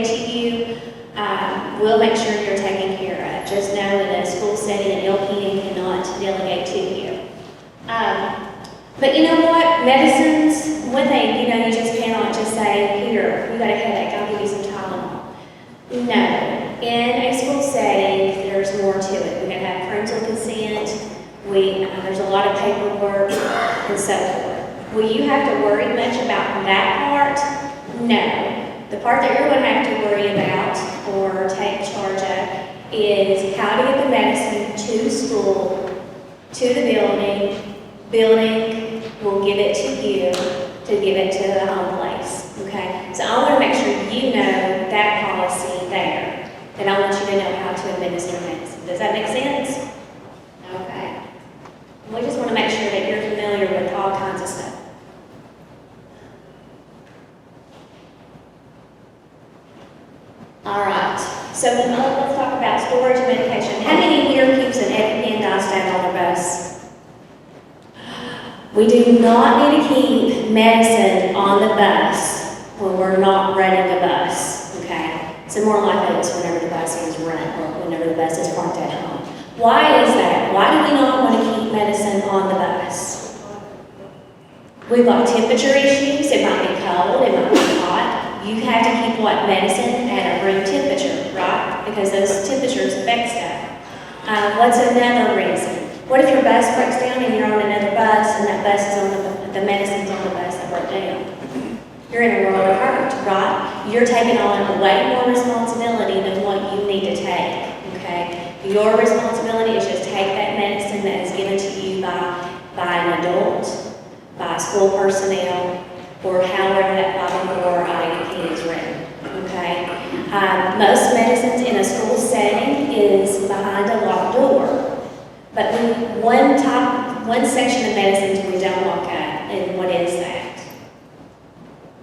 so forth. Will you have to worry much about that part? No. The part that you're going to have to worry about or take charge of is how to get the medicine to school, to the building. Building will give it to you to give it to the home place, okay? So I want to make sure you know that policy there, and I want you to know how to administer medicine. Does that make sense? Okay. We just want to make sure that you're familiar with all kinds of stuff. All right, so let's talk about storage of medication. How many here keeps an EpiPen nightstand on their bus? We do not need to keep medicine on the bus when we're not running a bus, okay? So more likely it's whenever the bus is run or whenever the bus is parked at home. Why is that? Why do we not want to keep medicine on the bus? We've got temperature issues. It might be cold, it might be hot. You have to keep what medicine at a room temperature, right? Because those temperatures affect stuff. What's another reason? What if your bus breaks down and you're on another bus and that bus is on the medicine's on the bus that broke down? You're in a world of hurt, right? You're taking on way more responsibility than what you need to take, okay? Your responsibility is just take that medicine that is given to you by an adult, by school personnel, or however that 504 IEP is written, okay? Most medicines in a school setting is behind a locked door. But one section of medicines we don't look at, and what is that?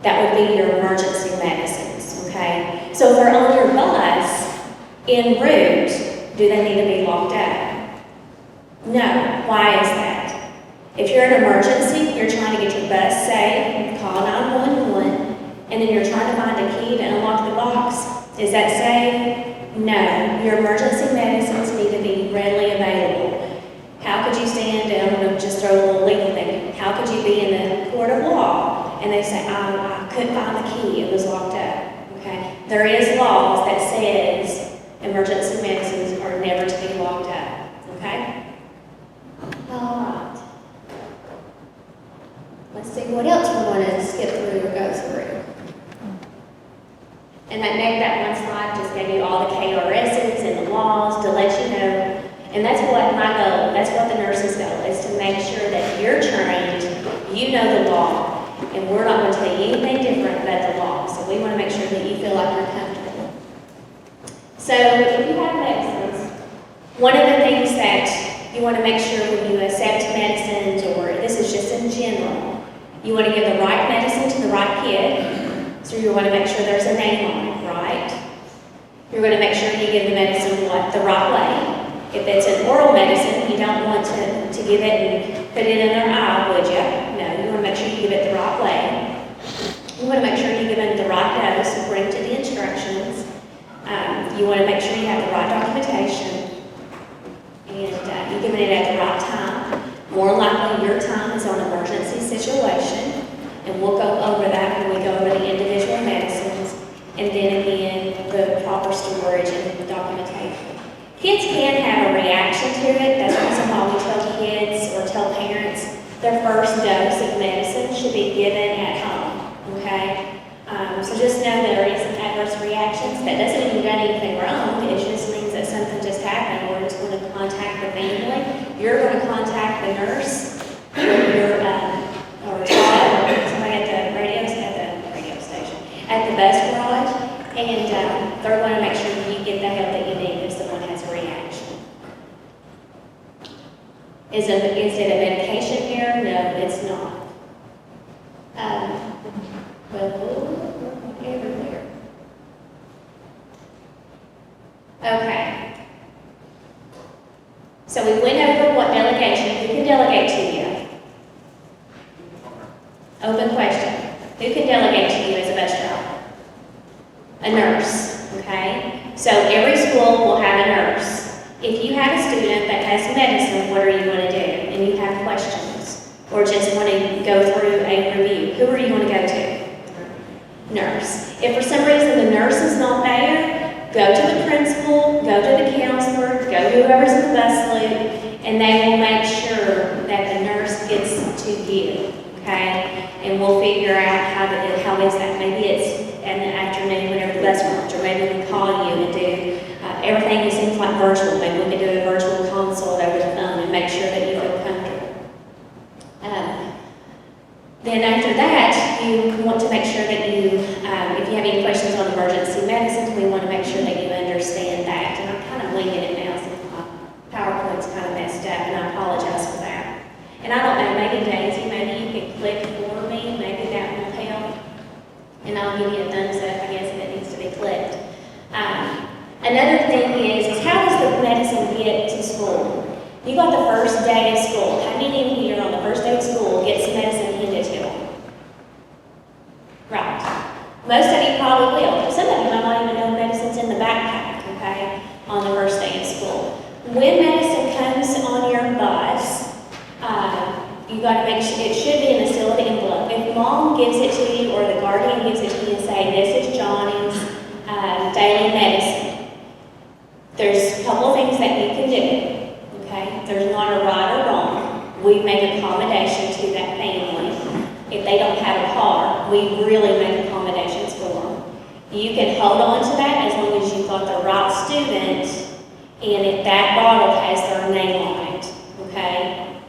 That would be your emergency medicines, okay? So if they're on your bus, en route, do they need to be locked up? No. Why is that? If you're in an emergency, you're trying to get your bus safe, call 911, and then you're trying to find a key to unlock the box. Is that safe? No. Your emergency medicines need to be readily available. How could you stand, and I'm going to just throw a little legal thing, how could you be in the court of law and they say, I couldn't find the key, it was locked up, okay? There is laws that says emergency medicines are never to be locked up, okay? All right. Let's see what else we're going to skip through or go through. And that one slide just gave you all the KRSs and the laws to let you know. And that's what my goal, that's what the nurse's goal is, to make sure that you're trained, you know the law, and we're not going to tell you anything different about the law. So we want to make sure that you feel like you're comfortable. So if you have medicines, one of the things that you want to make sure when you accept medicines, or this is just in general, you want to give the right medicine to the right kid. So you want to make sure there's a name on it, right? You're going to make sure you give the medicine the right way. If it's an oral medicine, you don't want to give it and put it in their eye, would you? No, you want to make sure you give it the right way. You want to make sure you give it the right dose according to the instructions. You want to make sure you have the right documentation. And you're giving it at the right time. More likely, your time is on an emergency situation. And we'll go over that when we go over the individual medicines. And then again, the proper storage and documentation. Kids can have a reaction to it. That's the reason why we tell kids or tell parents their first dose of medicine should be given at home, okay? So just know there is some adverse reactions. That doesn't mean you've done anything wrong. It just means that something just happened. We're just going to contact the family. You're going to contact the nurse or your or somebody at the radio station, at the bus garage, and they're going to make sure you get the help that you need if someone has a reaction. Is it a medication error? No, it's not. Everywhere. Okay. So we went over what delegation, who can delegate to you? Open question. Who can delegate to you as a bus driver? A nurse, okay? So every school will have a nurse. If you have a student that has medicine, what are you going to do? And you have questions, or just want to go through a review, who are you going to go to? Nurse. If for some reason the nurse is not there, go to the principal, go to the counselor, go to whoever's in the bus loop, and they will make sure that the nurse gets to to you, okay? And we'll figure out how is that. Maybe it's in the afternoon whenever the bus runs, or maybe we call you and do, everything it seems like virtual. Maybe we can do a virtual consult over the phone and make sure that you feel comfortable. Then after that, you want to make sure that you, if you have any questions on emergency medicine, we want to make sure that you understand that. And I'm kind of winging it now since my PowerPoint's kind of messed up, and I apologize for that. And I don't know, maybe Daisy, maybe you could click for me, maybe that will help. And I'll give you a thumbs up, I guess, if it needs to be clicked. Another thing is how does the medicine get to school? You got the first day of school. How many in here on the first day of school gets medicine handed to them? Right. Most of you probably will. Some of you might not even know medicine's in the backpack, okay, on the first day of school. When medicine comes on your bus, you got to make sure it should be in a sealed envelope. If mom gives it to you or the guardian gives it to you and say, this is Johnny's daily medicine, there's a couple of things that you can do. Okay, there's not a right or wrong. We make accommodation to that family. If they don't have a car, we really make accommodations for them. You can hold on to that as long as you've got the right student, and if that bottle has their name on it, okay?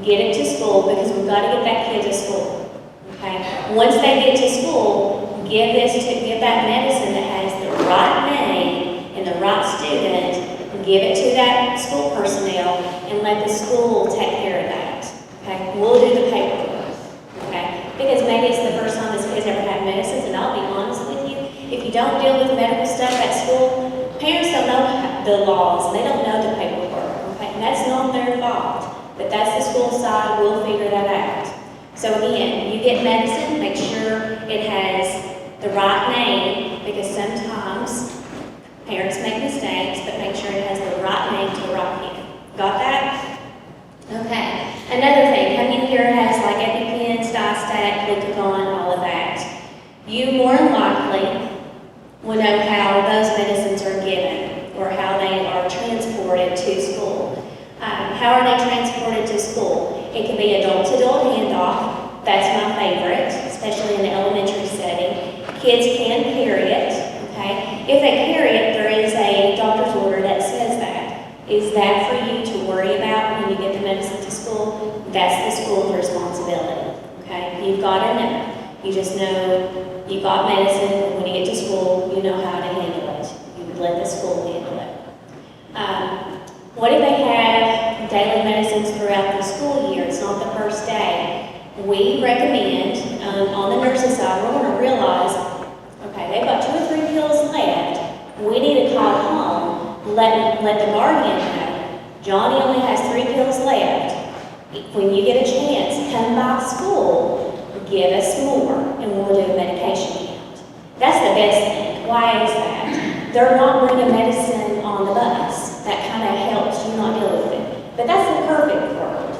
Get it to school, because we've got to get that kid to school, okay? Once they get to school, give that medicine that has the right name and the right student, give it to that school personnel, and let the school take care of that, okay? We'll do the paperwork, okay? Because maybe it's the first time this kid's ever had medicines, and I'll be honest with you, if you don't deal with medical stuff at school, parents don't know the laws, and they don't know the paperwork, okay? And that's not their fault, but that's the school side, we'll figure that out. So again, you get medicine, make sure it has the right name, because sometimes parents make mistakes, but make sure it has the right name to the right kid. Got that? Okay. Another thing, how many here has like EpiPens, Diastat, glucagon, all of that? You more than likely will know how those medicines are given or how they are transported to school. How are they transported to school? It can be adult-to-adult handoff. That's my favorite, especially in the elementary setting. Kids can carry it. Okay? If they carry it, there is a doctor's order that says that. Is that for you to worry about when you get the medicine to school? That's the school's responsibility. Okay? You've got to know. You just know you got medicine, and when you get to school, you know how to handle it. You would let the school handle it. What if they have daily medicines throughout the school year? It's not the first day. We recommend, on the nursing side, we're going to realize, okay, they've got 2 or 3 pills left. We need to call home, let the guardian know. Johnny only has 3 pills left. When you get a chance, come by school, give us more, and we'll do a medication count. That's the best thing. Why is that? They're not bringing medicine on the bus. That kind of helps you not deal with it. But that's the perfect world.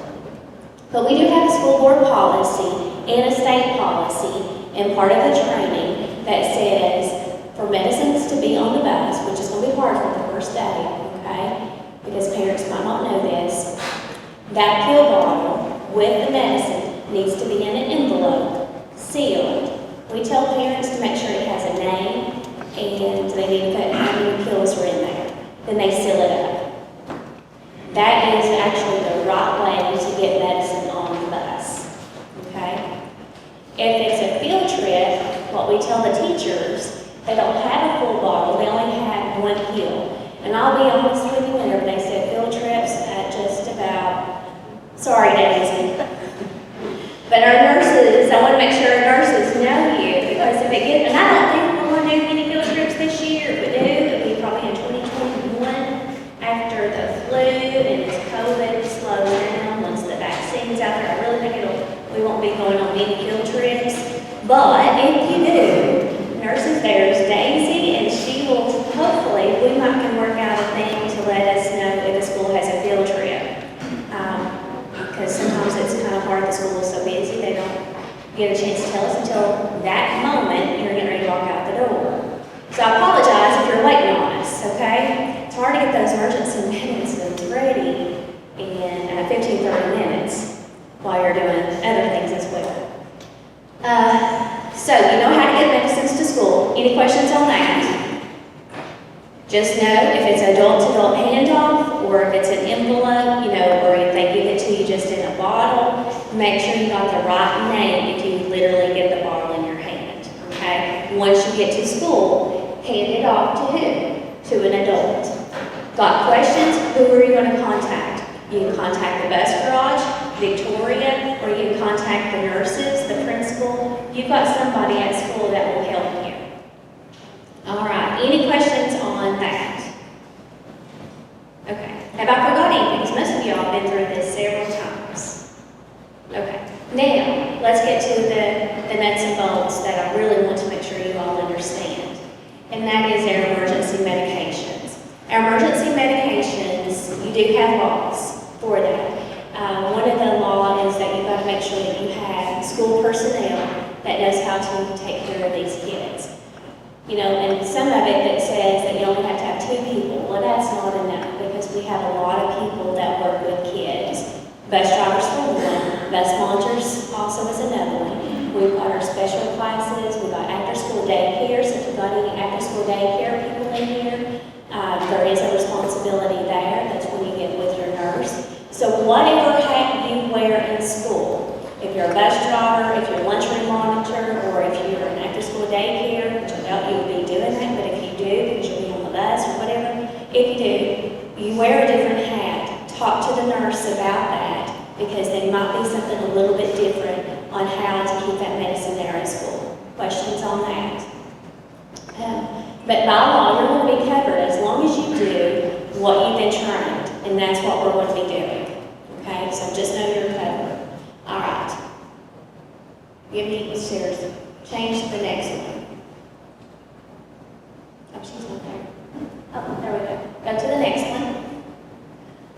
But we do have a school board policy and a state policy, and part of the training that says for medicines to be on the bus, which is going to be hard for the first day, okay, because parents might not know this, that pill bottle with the medicine needs to be in an envelope, sealed. We tell parents to make sure it has a name, and they need to put how many pills are in there. Then they seal it up. That is actually the right way to get medicine on the bus, okay? If it's a field trip, what we tell the teachers, they don't have a full bottle, they only have 1 pill. And I'll be honest with you, whenever they said field trips, just about, sorry Daisy. But our nurses, I want to make sure our nurses know you, because if it gets, and I don't think we're going to do many field trips this year. If we do, it'll be probably in 2021 after the flu and as COVID slows down, once the vaccine's out there. I really think we won't be going on many field trips. But if you do, nurses, there's Daisy, and she will, hopefully, we might can work out a thing to let us know if the school has a field trip. Because sometimes it's kind of hard, the school is so busy, they don't get a chance to tell us until that moment you're getting ready to walk out the door. So I apologize if you're waiting on us, okay? It's hard to get those emergency medicines ready in 15, 30 minutes. while you're doing other things as well. So you know how to get medicines to school. Any questions on that? Just know if it's adult-to-adult handoff or if it's an envelope, or if they give it to you just in a bottle, make sure you got the right name if you literally get the bottle in your hand, okay? Once you get to school, hand it off to who? To an adult. Got questions? Who are you going to contact? You can contact the bus garage, Victoria, or you can contact the nurses, the principal. You've got somebody at school that will help you. All right, any questions on that? Okay, have I forgot anything? Most of y'all have been through this several times. Okay, now let's get to the nuts and bolts that I really want to make sure you all understand, and that is our emergency medications. Our emergency medications, you do have laws for that. One of the laws is that you've got to make sure that you have school personnel that knows how to take care of these kids. And some of it that says that you only have to have 2 people. Well, that's not enough because we have a lot of people that work with kids. Bus drivers for one, bus monitors also is another one. We've got our special classes, we've got after-school daycare, so if you've got any after-school daycare people in here, there is a responsibility there. That's when you get with your nurse. So whatever hat you wear in school, if you're a bus driver, if you're a lunchroom monitor, or if you're an after-school daycare, which I doubt you would be doing that, but if you do, because you'll be on the bus or whatever, if you do, you wear a different hat. Talk to the nurse about that, because there might be something a little bit different on how to keep that medicine there at school. Questions on that? But by law, you're going to be covered as long as you do what you've been trained, and that's what we're going to be doing. Okay, so just know you're covered. All right. Give me Sarah's. Change to the next one. Oh, she's not there. Oh, there we go. Go to the next one.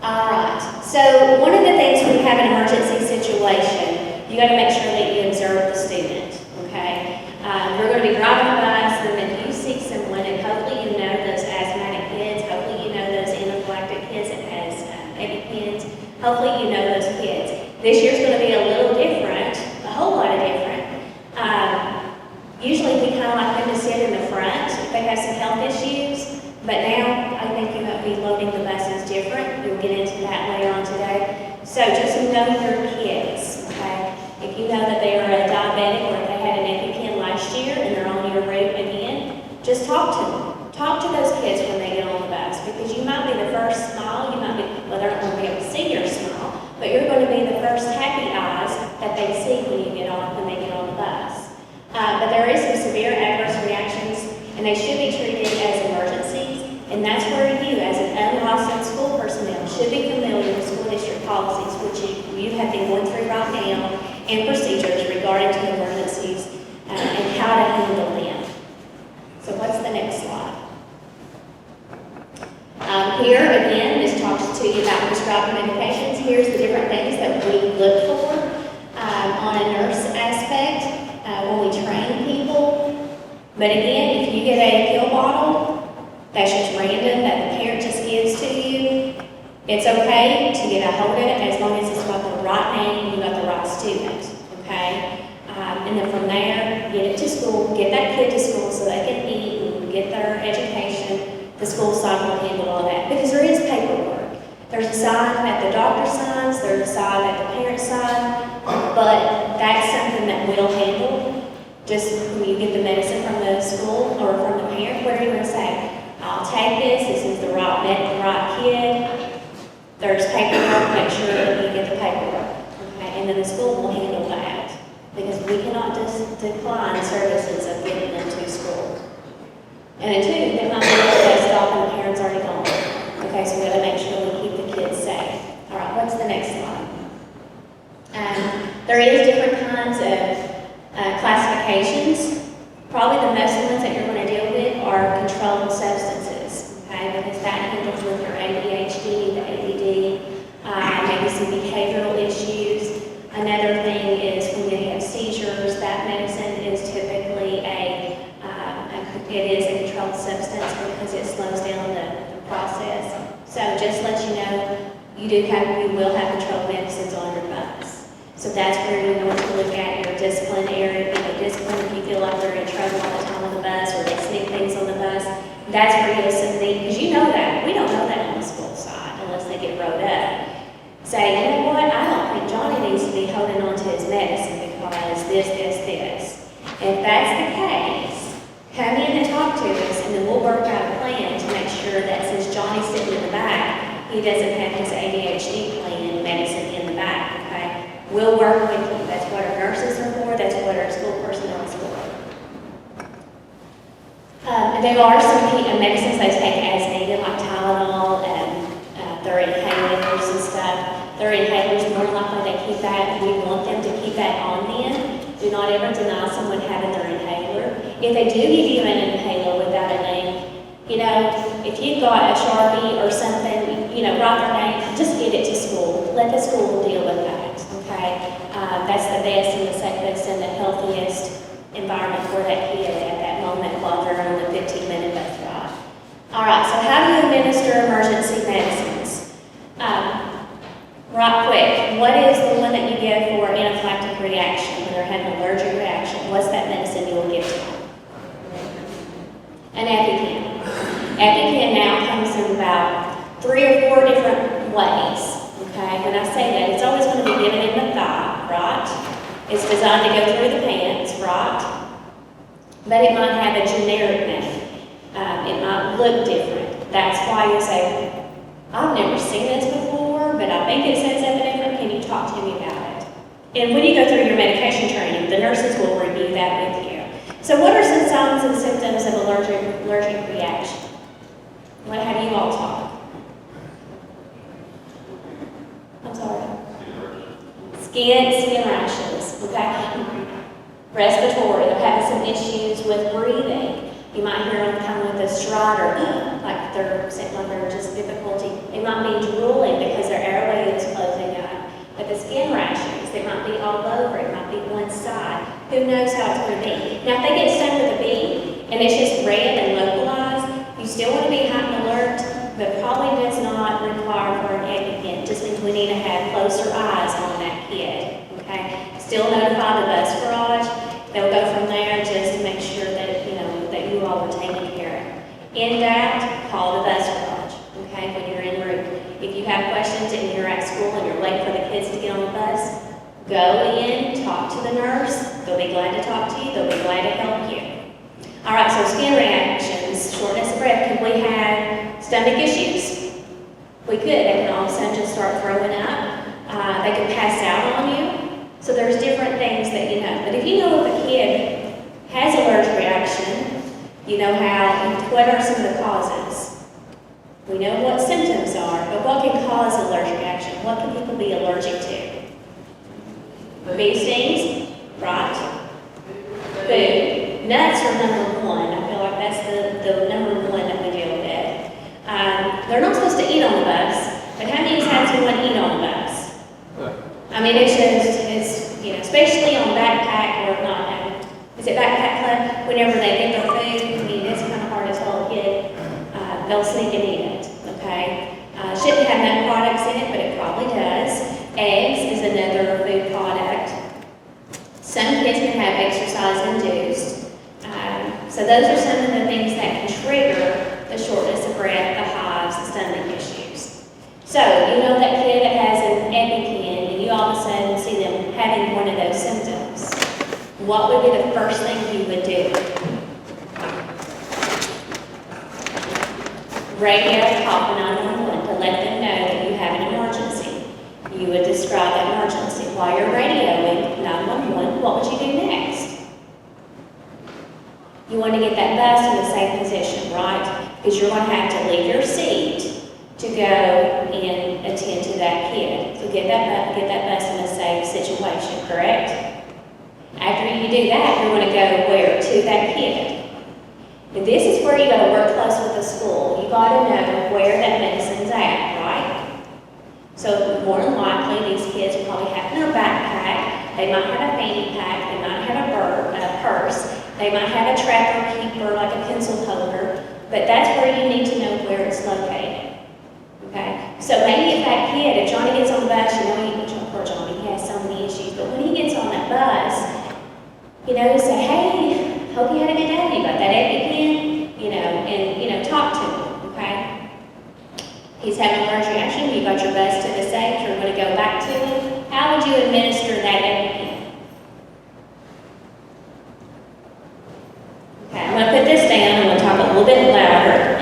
All right. So one of the things when you have an emergency situation, you got to make sure that you observe the student. Okay. You're going to be driving a bus, and then you see someone, and hopefully you know those asthmatic kids. Hopefully you know those anaphylactic kids that has EpiPens. Hopefully you know those kids. This year's going to be a little different, a whole lot of different. Usually we kind of like them to sit in the front if they have some health issues, but now I think you might be loading the buses different. You'll get into that later on today. So just know your kids, okay? If you know that they are a diabetic or if they had an EpiPen last year and they're on your route again, just talk to them. Talk to those kids when they get on the bus, because you might be the first smile, you might be, well, they're not going to be able to see your smile, but you're going to be the first happy eyes that they see when they get on the bus. But there is some severe adverse reactions, and they should be treated as emergencies, and that's where you, as an unlicensed school personnel, should be familiar with school district policies, which you have been going through right now, and procedures regarding to emergencies and how to handle them. So what's the next slide? Here again, this talks to you about prescribing medications. Here's the different things that we look for on a nurse aspect when we train people. But again, if you get a pill bottle that's just random that the parent just gives to you, it's okay to get a hold of it as long as it's got the right name and you got the right student, okay? And then from there, get it to school, get that kid to school so they can eat and get their education. The school side will handle all that, because there is paperwork. There's a side that the doctor signs, there's a side that the parent signs, but that's something that we'll handle. Just when you get the medicine from the school or from the parent, what are you going to say? I'll take this is the right kid. There's paperwork, make sure that you get the paperwork. Okay, and then the school will handle that, because we cannot just decline services of getting them to school. And then two, they might be able to stop and the parents already gone. Okay, so we got to make sure we keep the kids safe. All right, what's the next slide? There is different kinds of classifications. Probably the most ones that you're going to deal with are controlled substances, okay, because that handles with your ADHD, the ADD, maybe some behavioral issues. Another thing is when you have seizures, that medicine is typically it is a controlled substance because it slows down the process. So just let you know, you will have controlled medicines on your bus. So that's where you want to look at your discipline area, discipline if you feel like they're in trouble all the time on the bus or they sneak things on the bus. That's where you'll submit, because you know that. We don't know that on the school side unless they get wrote up. Say, you know what, I don't think Johnny needs to be holding on to his medicine because this. If that's the case, come in and talk to us, and then we'll work out a plan to make sure that since Johnny's sitting in the back, he doesn't have his ADHD plan medicine in the back, okay? We'll work with you. That's what our nurses are for. That's what our school personnel is for. There are some medicines they take as needed, like Tylenol, and their inhalers and stuff. Their inhalers, more likely they keep that. We want them to keep that on them. Do not ever deny someone having their inhaler. If they do give you an inhaler without a name, you know, if you've got a Sharpie or something, you know, write their name, just get it to school. Let the school deal with that, okay? That's the best and the safest and the healthiest environment for that kid at that moment while they're on the 15-minute bus ride. All right, so how do you administer emergency medicines? Right quick, what is the one that you give for anaphylactic reaction when they're having an allergic reaction? What's that medicine you'll give to them? An EpiPen. EpiPen now comes in about 3 or 4 different ways, okay? When I say that, it's always going to be given in the thigh, right? It's designed to go through the pants, right? But it might have a generic name. It might look different. That's why you say, I've never seen this before, but I think it says epinephrine. Can you talk to me about it? And when you go through your medication training, the nurses will review that with you. So what are some signs and symptoms of allergic reaction? What have you all taught? I'm sorry. Skin rashes, okay? Respiratory, they're having some issues with breathing. You might hear them come with a stridor, like they're just difficulty. They might be drooling because their airway is closing up. But the skin rashes, they might be all over, it might be one side. Who knows how it's going to be? Now, if they get stung with a bee and it's just red and localized, you still want to be heightened alert, but probably does not require for an EpiPen. Just means we need to have closer eyes on that kid. Okay? Still notify the bus garage. They'll go from there just to make sure that you all are taken care of. In doubt, call the bus garage. Okay? When you're en route. If you have questions and you're at school and you're late for the kids to get on the bus, go in, talk to the nurse. They'll be glad to talk to you. They'll be glad to help you. All right, so skin reactions, shortness of breath. Can we have stomach issues? We could. They can all of a sudden just start throwing up. They can pass out on you. So there's different things that you know. But if you know if a kid has allergic reaction, you know what are some of the causes? We know what symptoms are, but what can cause allergic reaction? What can people be allergic to? Bee stings, right? Food. Nuts are number 1. I feel like that's the number 1 that we deal with. They're not supposed to eat on the bus, but how many times do you want to eat on the bus? I mean, it's especially on backpack or not. Is it backpack club? Whenever they get their food, I mean, it's kind of hard to tell a kid. They'll sneak and eat it, okay? Shouldn't have nut products in it, but it probably does. Eggs is another food product. Some kids can have exercise-induced. So those are some of the things that can trigger the shortness of breath, the hives, the stomach issues. So you know that kid that has an EpiPen, and you all of a sudden see them having one of those symptoms. What would be the first thing you would do? Radio call 911 to let them know that you have an emergency. You would describe that emergency. While you're radioing 911, what would you do next? You want to get that bus in a safe position, right? Because you're going to have to leave your seat to go and attend to that kid. So get that bus in a safe situation, correct? After you do that, you're going to go where? To that kid. And this is where you got to work close with the school. You got to know where that medicine's at, right? So more than likely, these kids will probably have in their backpack. They might have a fanny pack. They might have a purse. They might have a trapper keeper, like a pencil holder. But that's where you need to know where it's located. Okay? So maybe if that kid, if Johnny gets on the bus, poor Johnny, he has so many issues. But when he gets on that bus, you know, you say, hey, hope you had a good day. You got that EpiPen? You know, and, you know, talk to him, okay? He's having a large reaction. You got your bus to the safe. You're going to go back to him. How would you administer that EpiPen? Okay, I'm going to put this down. I'm going to talk a little bit louder.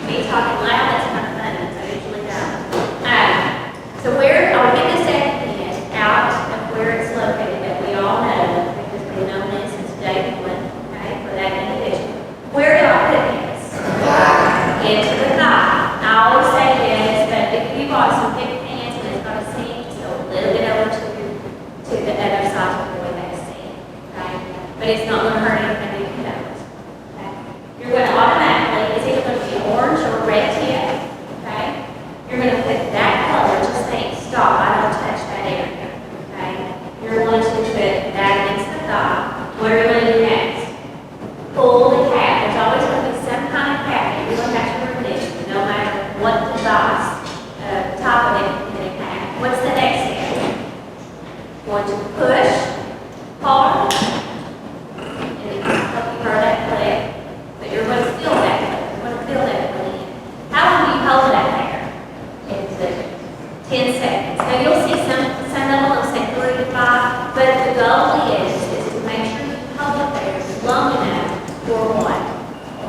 Me talking loud, that's kind of funny, so I usually don't. So where, I'll get this EpiPen out of where it's located that we all know, because we've known this since day one, okay, for that individual. Where do I put this? Into the thigh. I always say this, but if you bought some big pants and it's got a seam, just go a little bit over to the other side to avoid that seam, okay? But it's not going to hurt anything if you don't, okay? You're going to automatically, it's either going to be orange or red tip, okay? You're going to put that color, just think, stop, I don't touch that area, okay? You're going to put that against the thigh. What are we going to do next? Pull the cap. There's always going to be some kind of cap that you're going to have to remove, no matter what device, top of it in the cap. What's the next step? Going to push hard, and I hope you heard that click, but you're going to feel that click. You're going to feel that click. How long do you hold that there? It's 10 seconds. Now you'll see some of them will say 3 to 5, but the goal is to make sure you hold it there long enough for what?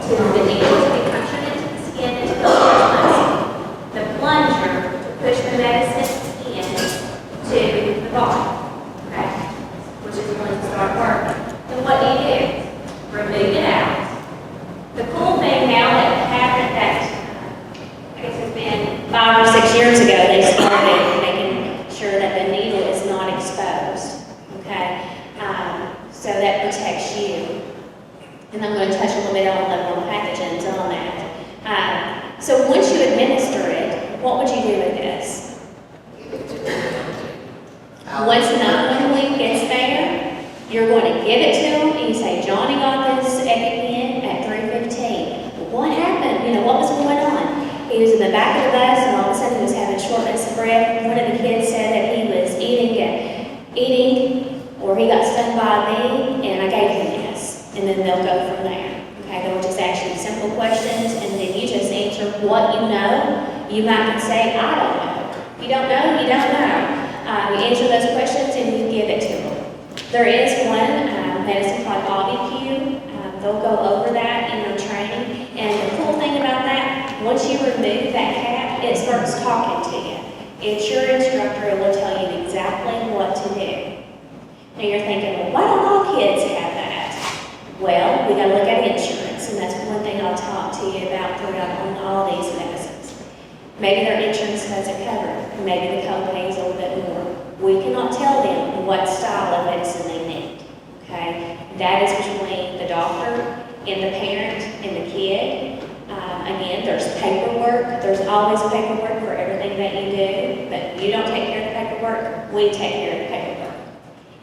To the needle to be punctured into the skin and to go the plunger to push the medicine into the body, okay? Which is going to start working. Then what do? Remove it out. The cool thing now that happened I guess it's been 5 or 6 years ago, they started making sure that the needle is not exposed, okay? So that protects you. And I'm going to touch a little bit on the pathogens on that. So once you administer it, what would you do with this? Once 9 week gets there, you're going to give it to him, and you say, Johnny got this EpiPen at 3:15. Well, what happened? You know, what was going on? He was in the back of the bus, and all of a sudden he was having shortness of breath. One of the kids said that he was eating, or he got stung by a bee, and I gave him this. And then they'll go from there. Okay, they'll just ask you simple questions, and then you just answer what you know. You might can say, I don't know. You don't know, you don't know. You answer those questions and you give it to them. There is one medicine called Albuq. They'll go over that in your training. And the cool thing about that, once you remove that cap, it starts talking to you. It's your instructor, it will tell you exactly what to do. Now you're thinking, well, why don't all kids have that? Well, we got to look at insurance, and that's one thing I'll talk to you about throughout on all these medicines. Maybe their insurance doesn't cover it. Maybe the copay is a little bit more. We cannot tell them what style of medicine they need, okay? That is between the doctor and the parent and the kid. Again, there's paperwork. There's always paperwork for everything that you do, but you don't take care of the paperwork, we take care of the paperwork.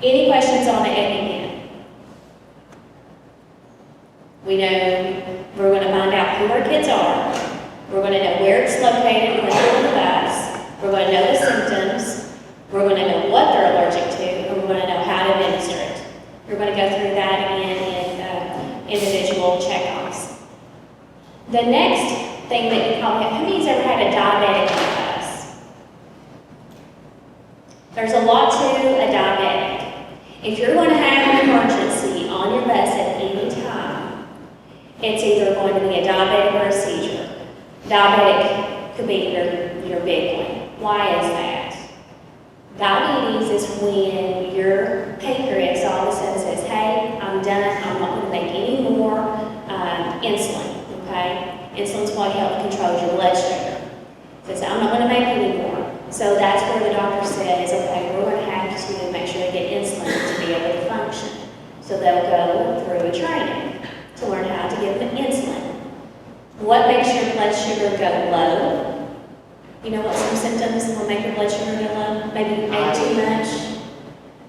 Any questions on the EpiPen? We know we're going to find out who our kids are. We're going to know where it's located when they're on the bus. We're going to know the symptoms. We're going to know what they're allergic to, and we're going to know how to administer it. We're going to go through that again in individual checkups. The next thing that you probably have, who's ever had a diabetic on the bus? There's a lot to a diabetic. If you're going to have an emergency on your bus at any time, it's either going to be a diabetic or a seizure. Diabetic could be your big one. Why is that? Diabetes is when your pancreas all of a sudden says, hey, I'm done, I'm not going to make any more insulin, okay? Insulin's what helps control your blood sugar. It says, I'm not going to make any more. So that's where the doctor says, okay, we're going to have to make sure they get insulin to be able to function. So they'll go through a training to learn how to give them insulin. What makes your blood sugar go low? You know what some symptoms will make your blood sugar go low? Maybe you ate too much.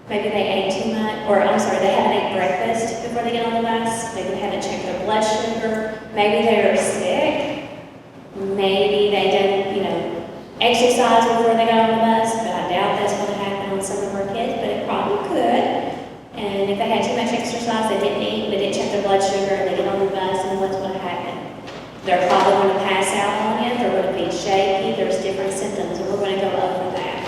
Maybe they ate too much, or I'm sorry, they haven't ate breakfast before they get on the bus. Maybe they haven't checked their blood sugar. Maybe they're sick. Maybe they didn't, exercise before they got on the bus, but I doubt that's exercise, they didn't eat, they didn't check their blood sugar, and they get on the bus, and what's going to happen? They're probably going to pass out on you, they're going to be shaky, there's different symptoms, and we're going to go over that.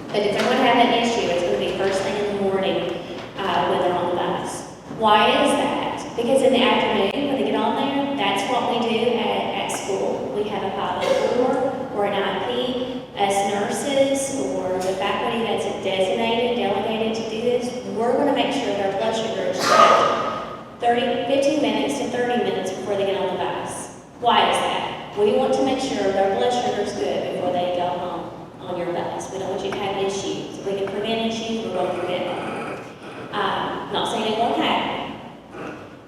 But if they're going to have an issue, it's going to be first thing in the morning when they're on the bus. Why is that? Because in the afternoon, when they get on there, that's what we do at school. We have a 504 or an IP. Us nurses or the faculty that's designated, delegated to do this, we're going to make sure their blood sugar is checked 15 minutes to 30 minutes before they get on the bus. Why is that? We want to make sure their blood sugar is good before they go home on your bus. We don't want you to have issues. If we can prevent issues, we're going to prevent them. Not saying it won't happen.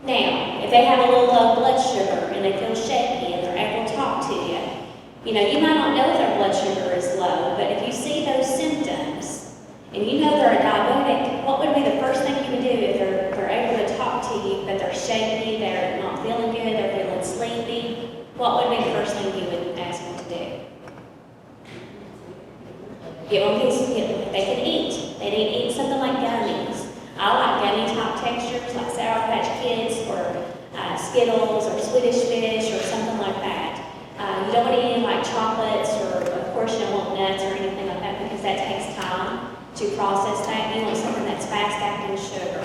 Now, if they have a little low blood sugar and they feel shaky and they're able to talk to you, you know, you might not know if their blood sugar is low, but if you see those symptoms and you know they're a diabetic, what would be the first thing you would do if they're able to talk to you, but they're shaky, they're not feeling good, they're feeling sleepy? What would be the first thing you would ask them to do? Give them a piece of food. They can eat. They need to eat something like gummies. I like gummy type textures like Sour Patch Kids or Skittles or Swedish Fish or something like that. You don't want to eat any like chocolates or of course you don't want nuts or anything like that because that takes time to process that. You want something that's fast acting sugar.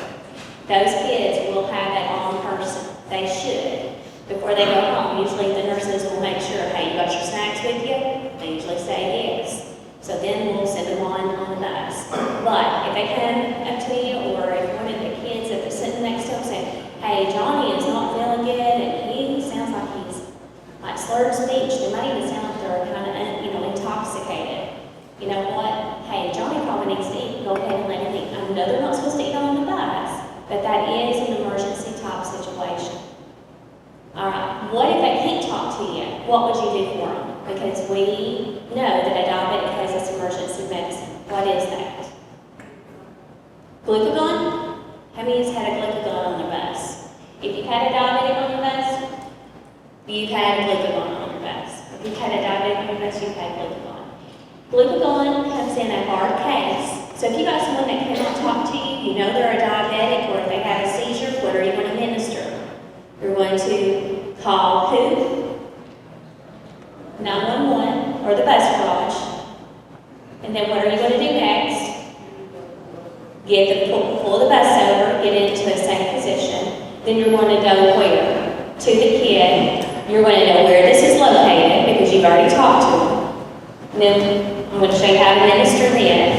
Those kids will have that on person. They should. Before they go home, usually the nurses will make sure, hey, you got your snacks with you? They usually say yes. So then we'll send them on the bus. But if they come up to you or if one of the kids that are sitting next to them say, hey, Johnny is not feeling good and he sounds like he's like slurred speech, they might even sound like they're kind of, intoxicated. You know what? Hey, Johnny probably needs to eat. Go ahead and let him eat. I know they're not supposed to eat on the bus, but that is an emergency type situation. All right, what if they can't talk to you? What would you do for them? Because we know that a diabetic has this emergency medicine. What is that? Glucagon? How many has had a glucagon on their bus? If you've had a diabetic on your bus, you've had a glucagon on your bus. If you've had a diabetic on your bus, you've had glucagon. Glucagon comes in a hard case. So if you got someone that cannot talk to you, you know they're a diabetic, or if they have a seizure, what are you going to administer? You're going to call who? 911 or the bus garage. And then what are you going to do next? Pull the bus over, get it into a safe position. Then you're going to go where? To the kid. You're going to know where this is located because you've already talked to them. And then I'm going to show you how to administer this.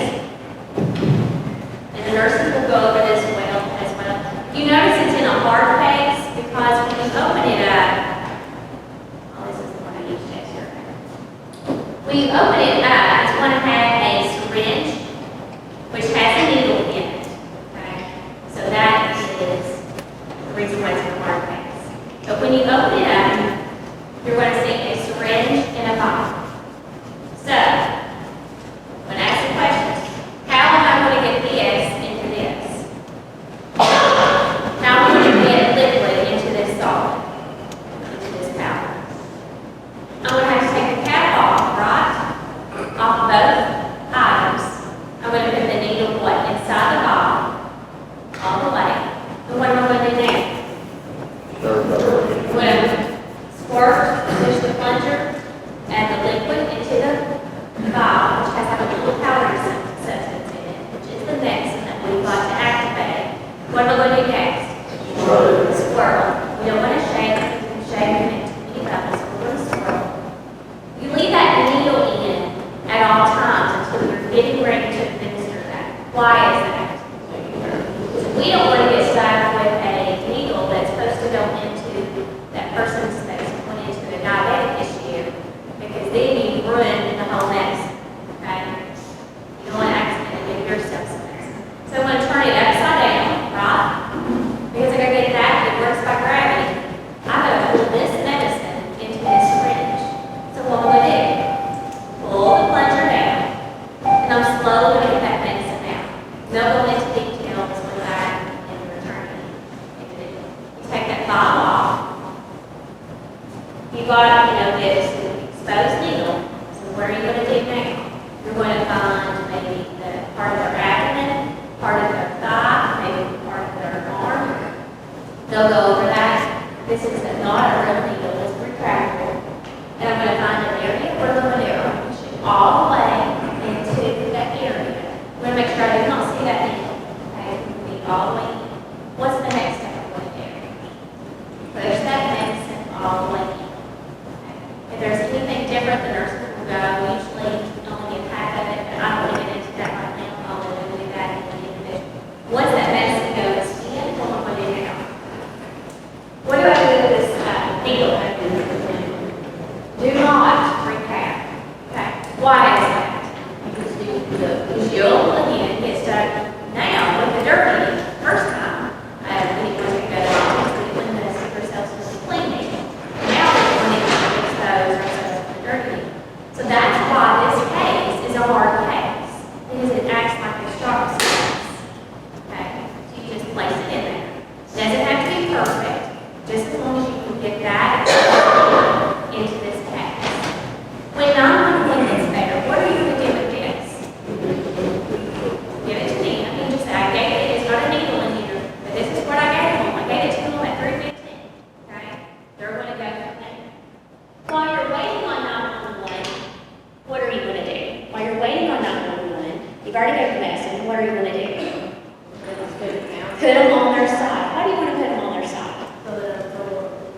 And the nurses will go over this as well. You notice it's in a hard case because when you open it up, when you open it up, it's going to have a syringe, which has a needle in it. Okay? So that is the reason why it's in a hard case. But when you open it up, you're going to see a syringe and a bottle. So, I'm going to ask the question, how am I going to get this into this? How am I going to get liquid into this solid, into this powder? I'm going to have to take the cap off, right? Off both items. I'm going to put the needle inside the bottle, all the way. And what am I going to do now? I'm going to squirt, push the plunger, add the liquid into the bottle, which has like a little powdery substance in it, which is the medicine that we'd like to activate. What am I going to do next? Swirl. We don't want to shake it into any bubbles, so we're going to swirl. You leave that needle in at all times until you're getting ready to administer that. Why is that? We don't want to get stuck with a needle that's supposed to go into that person's that's going into a diabetic issue, because then you ruin the whole medicine. Okay? You don't want to accidentally give yourself some medicine. So I'm going to turn it upside down, right? Because if I get that, it works by gravity. I'm going to pull this medicine into this syringe. So what will I do? Pull the plunger down, and I'm slowly going to get that medicine out. No go into details with that and returning it. You take that bottle off. You got, this exposed needle. So what are you going to do now? You're going to find maybe the part of their abdomen, part of their thigh, maybe part of their arm. we'll go over that. This is not a real needle, it's retractable. And I'm gonna find an area where the arrow, push it all the way into that area. I'm gonna make sure I do not see that needle, okay? Be all the way in. What's the next step I'm going to do? Push that medicine all the way in. Okay? If there's anything different, the nurse will go, usually only get half of it, but I don't want to get into that right now. I'll let them do that in the individual. Once that medicine goes in, what am I going to do now? What do I do with this needle? Do not recap. Okay? Why is that? Because you'll, again, get stuck now with the dirty first time. When you want to go to the office, we clean the super cells with the clean needle. Now we're going to expose ourselves to the dirty needle. So that's why this case is a hard case, because it acts like a sharp scissors. Okay? So you just place it in there. Doesn't have to be perfect, just as long as you can get that into this case. When 911 gets there, what are you going to do with this? Give it to me. I mean, just say, I gave it. It's got a needle in here, but this is what I gave them. I gave it to them at 3:15. Okay? They're going to go from there. While you're waiting on 911, what are you going to do? While you're waiting on 911, you've already got the medicine. What are you going to do? Put them on their side. Why do you want to put them on their side?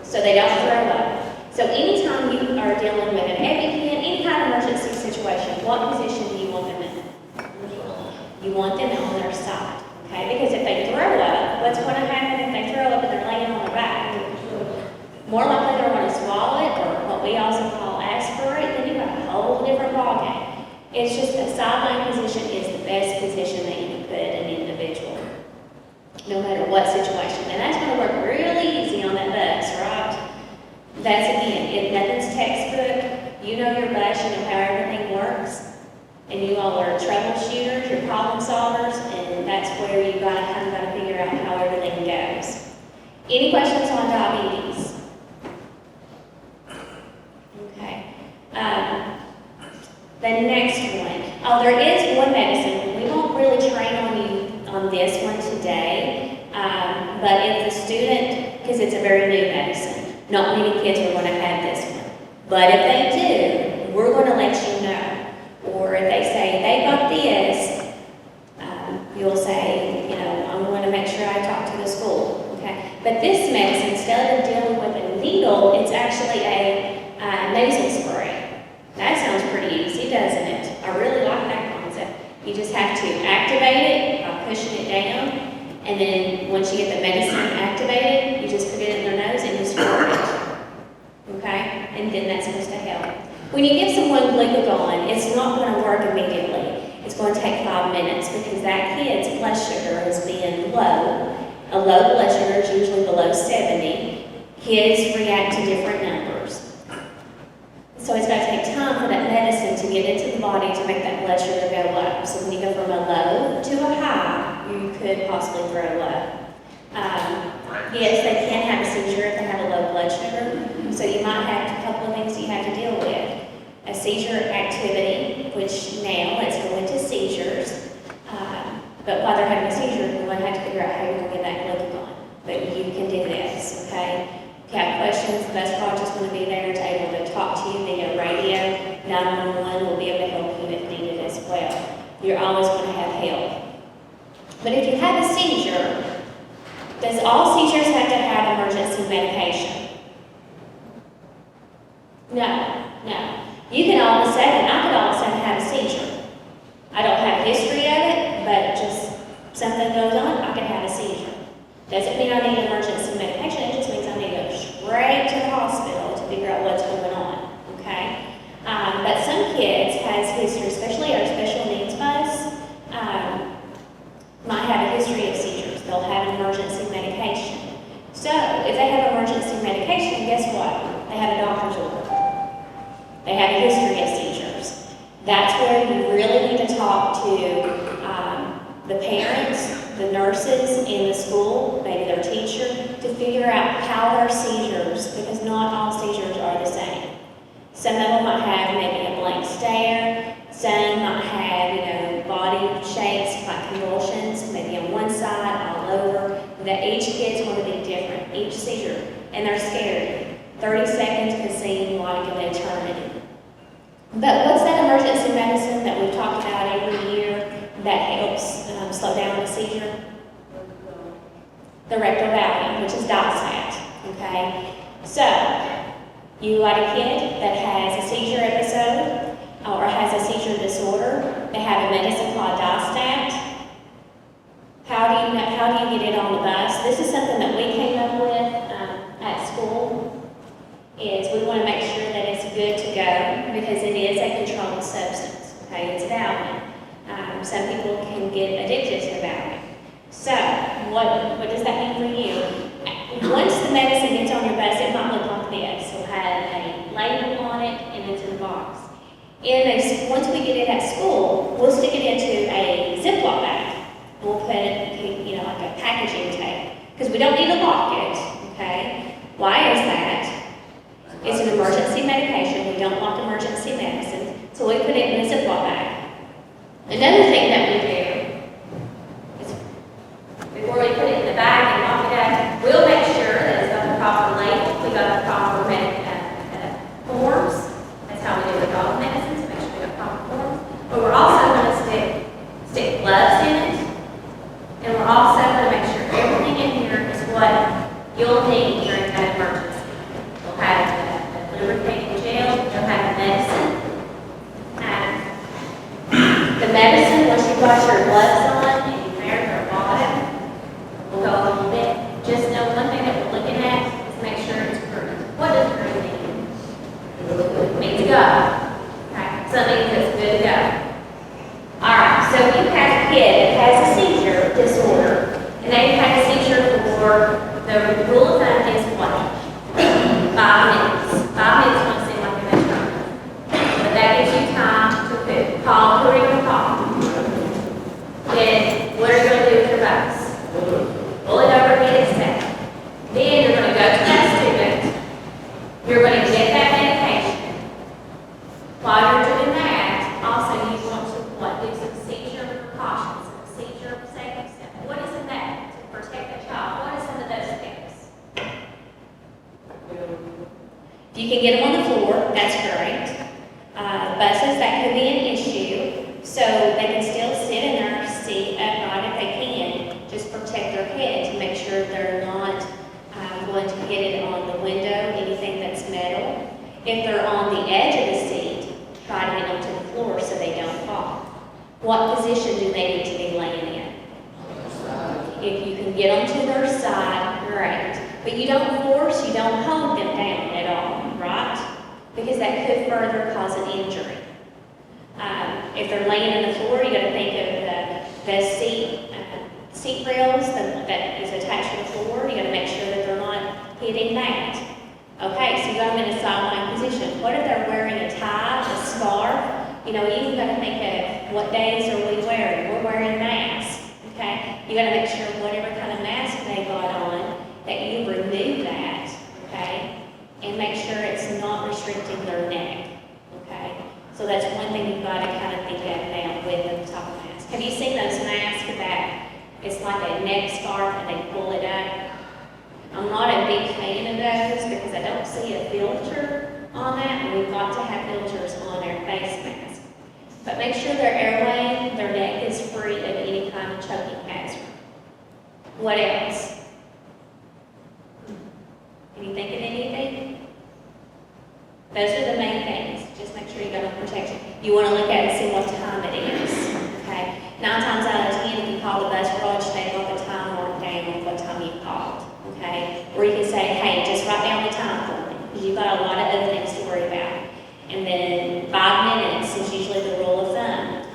So they don't throw up. So anytime you are dealing with an EpiPen, any kind of emergency situation, what position do you want them in? You want them on their side, okay? Because if they throw up, what's going to happen if they throw up and they're laying on their back? More likely they're going to swallow it, or what we also call aspirate, then you've got a whole different ballgame. It's just a sideline position is the best position that you can put an individual, no matter what situation. And that's going to work really easy on that bus, right? That's again, if nothing's textbook, you know your bus, you know how everything works, and you all are troubleshooters, you're problem solvers, and that's where you kind of got to figure out how everything goes. Any questions on diabetes? Okay. The next one. Oh, there is one medicine. We won't really train on you on this one today, but if the student, because it's a very new medicine, not many kids are going to have this one. But if they do, we're going to let you know. Or if they say they got this, you'll say, you know, I'm going to make sure I talk to the school. Okay? But this medicine, instead of dealing with a needle, it's actually a nasal spray. That sounds pretty easy, doesn't it? I really like that concept. You just have to activate it by pushing it down, and then once you get the medicine activated, you just put it in their nose and you squirt it. Okay? And then that's supposed to help. When you give someone glucagon, it's not going to work immediately. It's going to take 5 minutes because that kid's blood sugar is being low. A low blood sugar is usually below 70. Kids react to different numbers. So it's going to take time for that medicine to get into the body to make that blood sugar go up. So when you go from a low to a high, you could possibly throw up. Yes, they can have a seizure if they have a low blood sugar. So you might have a couple of things you have to deal with. A seizure activity, which now let's go into seizures. But while they're having a seizure, you're going to have to figure out how you're going to get that glucagon. But you can do this, okay? If you have questions, the bus project's going to be there to able to talk to you via radio. 911 will be able to help you if needed as well. You're always going to have help. But if you have a seizure, does all seizures have to have emergency medication? No, no. You can all of a sudden, I could all of a sudden have a seizure. I don't have a history of it, but just something goes on, I can have a seizure. Doesn't mean I need emergency medication, it just means I need to go straight to the hospital to figure out what's going on, okay? But some kids has history, especially our special needs bus, might have a history of seizures. They'll have emergency medication. So, if they have emergency medication, guess what? They have a doctor's order. They have a history of seizures. That's where you really need to talk to the parents, the nurses in the school, maybe their teacher, to figure out how their seizures, because not all seizures are the same. Some of them might have maybe a blank stare, some might have, body shakes like convulsions, maybe on one side, all over. That each kid's going to be different. and they're scary. 30 seconds can seem like an eternity. But what's that emergency medicine that we've talked about every year that helps slow down a seizure? The rectal Valium, which is Dysat, okay? So, you got a kid that has a seizure episode or has a seizure disorder. They have a medicine called Dysat. How do you get it on the bus? This is something that we came up with at school. Is we want to make sure that it's good to go because it is a controlled substance. Okay, it's Valium. Some people can get addicted to Valium. So, what does that mean for you? Once the medicine gets on your bus, it might look like this. It'll have a label on it, and it's in a box. Once we get it at school, we'll stick it into a Ziploc bag. We'll put it, like a packaging tape, because we don't need to lock it. Okay? Why is that? It's an emergency medication. We don't lock emergency medicine, so we put it in a Ziploc bag. Another thing that we do is before we put it in the bag and lock it up, we'll make sure that it's got the proper label, we got the proper forms. That's how we do with all medicines, make sure we got proper forms. But we're also going to stick gloves in it, and we're also going to make sure everything in here is what you'll need during that emergency. We'll have a lubricating gel, you'll have medicine. The medicine, once you've got your gloves on and you've married your bottom, we'll go a little bit. Just know one thing that we're looking at is make sure it's green. What does green mean? It means go. Okay, so it means it's good to go. Alright, so you have a kid that has a seizure disorder, and they've had a seizure for, the rule of thumb is what? 5 minutes. 5 minutes won't seem like an eternity. But that gives you time to call who are you going to call? Then what are you going to do with your bus? Pull it over, get it set. Then you're going to go to that student. You're going to get that medication. While you're doing that, also you want to do some seizure precautions, some seizure safety steps. What is in that to protect the child? What are some of those things? If you can get them on the floor, that's great. Buses, that could be an issue, so they can still sit in their seat upright if they can, just protect their head to make sure they're not going to hit it on the window, anything that's metal. If they're on the edge of the seat, try to get them to the floor so they don't fall. What position do they need to be laying in? If you can get them to their side, great. But you don't force, you don't hold them down at all, right? Because that could further cause an injury. If they're laying on the floor, you got to think of the seat rails that is attached to the floor. You got to make sure that they're not hitting that. Okay, so you got them in a sideline position. What if they're wearing a tie, a scarf? You even got to think of what days are we wearing. We're wearing masks. Okay, you got to make sure whatever kind of mask they got on that you remove that. Okay. And make sure it's not restricting their neck, okay? So that's one thing you've got to kind of think of now with the top of mask. Have you seen those masks that it's like a neck scarf and they pull it up? I'm not a big fan of those because I don't see a filter on that, and we've got to have filters on our face mask. But make sure their airway, their neck is free of any kind of choking hazard. What else? Can you think of anything? Those are the main things. Just make sure you got on protection. You want to look at it and see what time it is. Okay? 9 times out of 10, if you call the bus garage, they've got the time marked down with what time you called. Okay? Or you can say, hey, just write down the time for me. Because you've got a lot of other things to worry about. And then 5 minutes is usually the rule of thumb.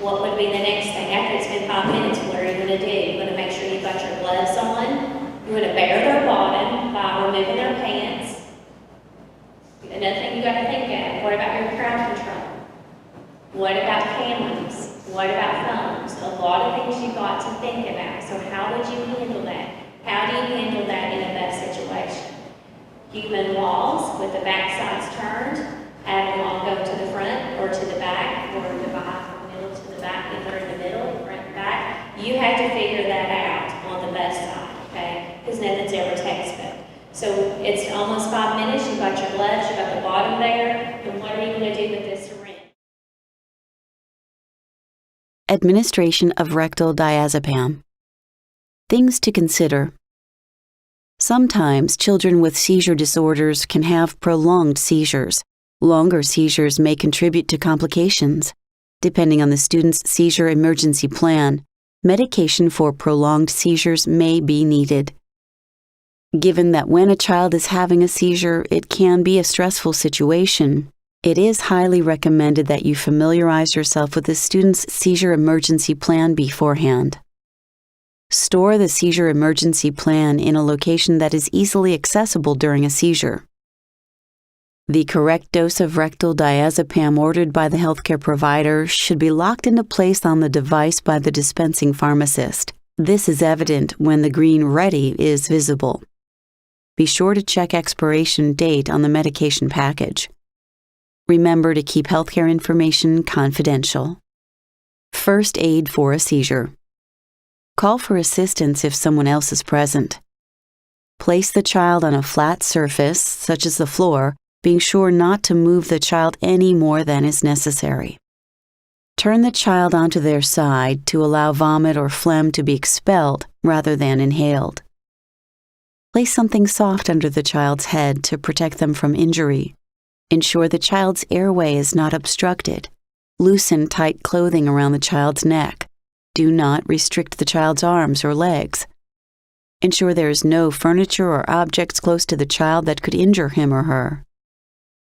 What would be the next thing? After it's been 5 minutes, what are you going to do? You're going to make sure you've got your gloves on. You're going to bare their bottom by removing their pants. Another thing you got to think of, what about your crowd control? What about cameras? What about phones? A lot of things you've got to think about. So how would you handle that? How do you handle that in a bus situation? Human walls with the back sides turned, have them all go to the front or to the back, or divide from the middle to the back. If they're in the middle, front and back, you have to figure that out on the bus side, okay? Because nothing's ever textbook. So it's almost 5 minutes, you've got your gloves, you've got the bottom there, and what are you gonna do with this syringe? Administration of rectal diazepam. Things to consider. Sometimes children with seizure disorders can have prolonged seizures. Longer seizures may contribute to complications. Depending on the student's seizure emergency plan, medication for prolonged seizures may be needed. Given that when a child is having a seizure, it can be a stressful situation, it is highly recommended that you familiarize yourself with the student's seizure emergency plan beforehand. Store the seizure emergency plan in a location that is easily accessible during a seizure. The correct dose of rectal diazepam ordered by the healthcare provider should be locked into place on the device by the dispensing pharmacist. This is evident when the green "Ready" is visible. Be sure to check expiration date on the medication package. Remember to keep healthcare information confidential. First aid for a seizure. Call for assistance if someone else is present. Place the child on a flat surface, such as the floor, being sure not to move the child any more than is necessary. Turn the child onto their side to allow vomit or phlegm to be expelled rather than inhaled. Place something soft under the child's head to protect them from injury. Ensure the child's airway is not obstructed. Loosen tight clothing around the child's neck. Do not restrict the child's arms or legs. Ensure there is no furniture or objects close to the child that could injure him or her.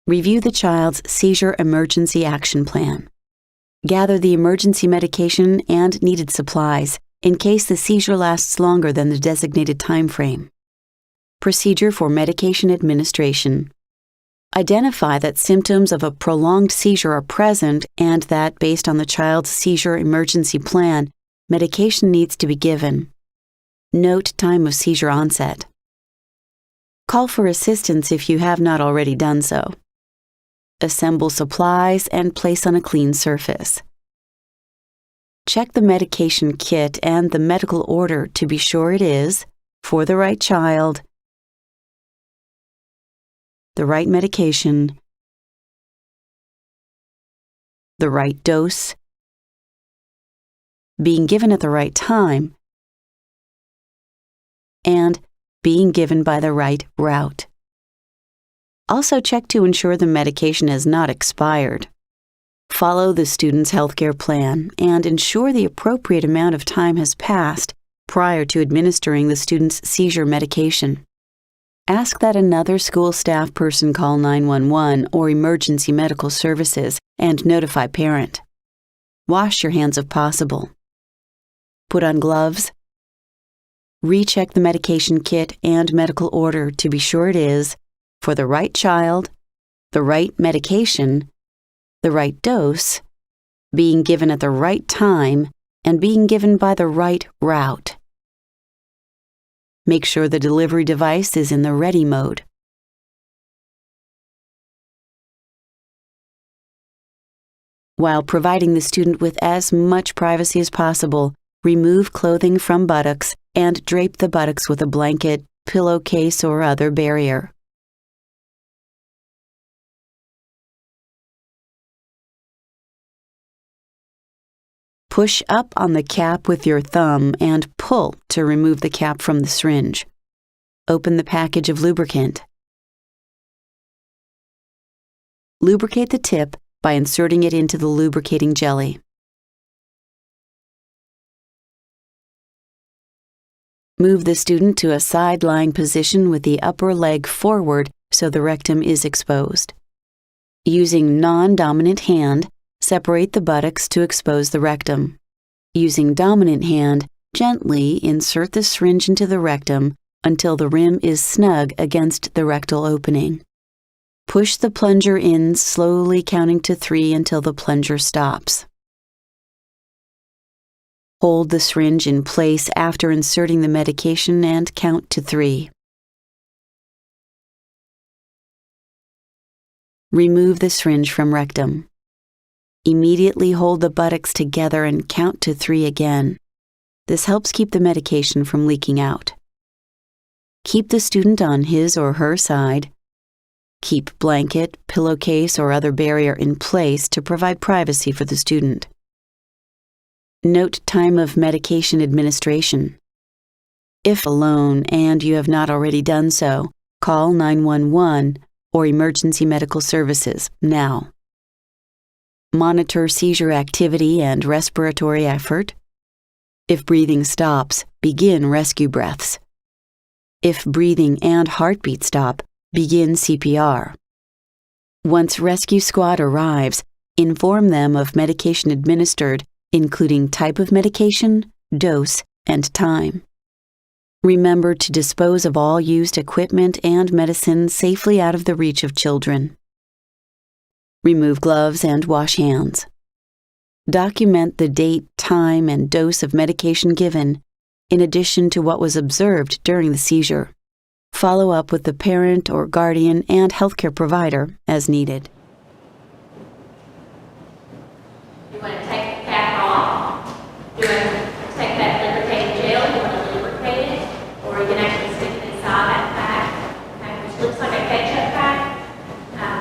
Review the child's seizure emergency action plan. Gather the emergency medication and needed supplies in case the seizure lasts longer than the designated time frame. Procedure for medication administration. Identify that symptoms of a prolonged seizure are present and that, based on the child's seizure emergency plan, medication needs to be given. Note time of seizure onset. Call for assistance if you have not already done so. Assemble supplies and place on a clean surface. Check the medication kit and the medical order to be sure it is, for the right child, the right medication, the right dose, being given at the right time, and being given by the right route. Also check to ensure the medication has not expired. Follow the student's healthcare plan and ensure the appropriate amount of time has passed prior to administering the student's seizure medication. Ask that another school staff person call 911 or emergency medical services and notify parent. Wash your hands if possible. Put on gloves. Recheck the medication kit and medical order to be sure it is, for the right child, the right medication, the right dose, being given at the right time, and being given by the right route. Make sure the delivery device is in the ready mode. While providing the student with as much privacy as possible, remove clothing from buttocks and drape the buttocks with a blanket, pillowcase, or other barrier. Push up on the cap with your thumb and pull to remove the cap from the syringe. Open the package of lubricant. Lubricate the tip by inserting it into the lubricating jelly. Move the student to a side-lying position with the upper leg forward so the rectum is exposed. Using non-dominant hand, separate the buttocks to expose the rectum. Using dominant hand, gently insert the syringe into the rectum until the rim is snug against the rectal opening. Push the plunger in, slowly counting to 3 until the plunger stops. Hold the syringe in place after inserting the medication and count to 3. Remove the syringe from rectum. Immediately hold the buttocks together and count to 3 again. This helps keep the medication from leaking out. Keep the student on his or her side. Keep blanket, pillowcase, or other barrier in place to provide privacy for the student. Note time of medication administration. If alone and you have not already done so, call 911 or Emergency Medical Services now. Monitor seizure activity and respiratory effort. If breathing stops, begin rescue breaths. If breathing and heartbeat stop, begin CPR. Once rescue squad arrives, inform them of medication administered, including type of medication, dose, and time. Remember to dispose of all used equipment and medicine safely out of the reach of children. Remove gloves and wash hands. Document the date, time, and dose of medication given, in addition to what was observed during the seizure. Follow up with the parent or guardian and healthcare provider as needed. You want to take the cap off? You want to take that lubricated gel? You want to lubricate it? Or you can actually stick it inside that pack, which looks like a ketchup pack.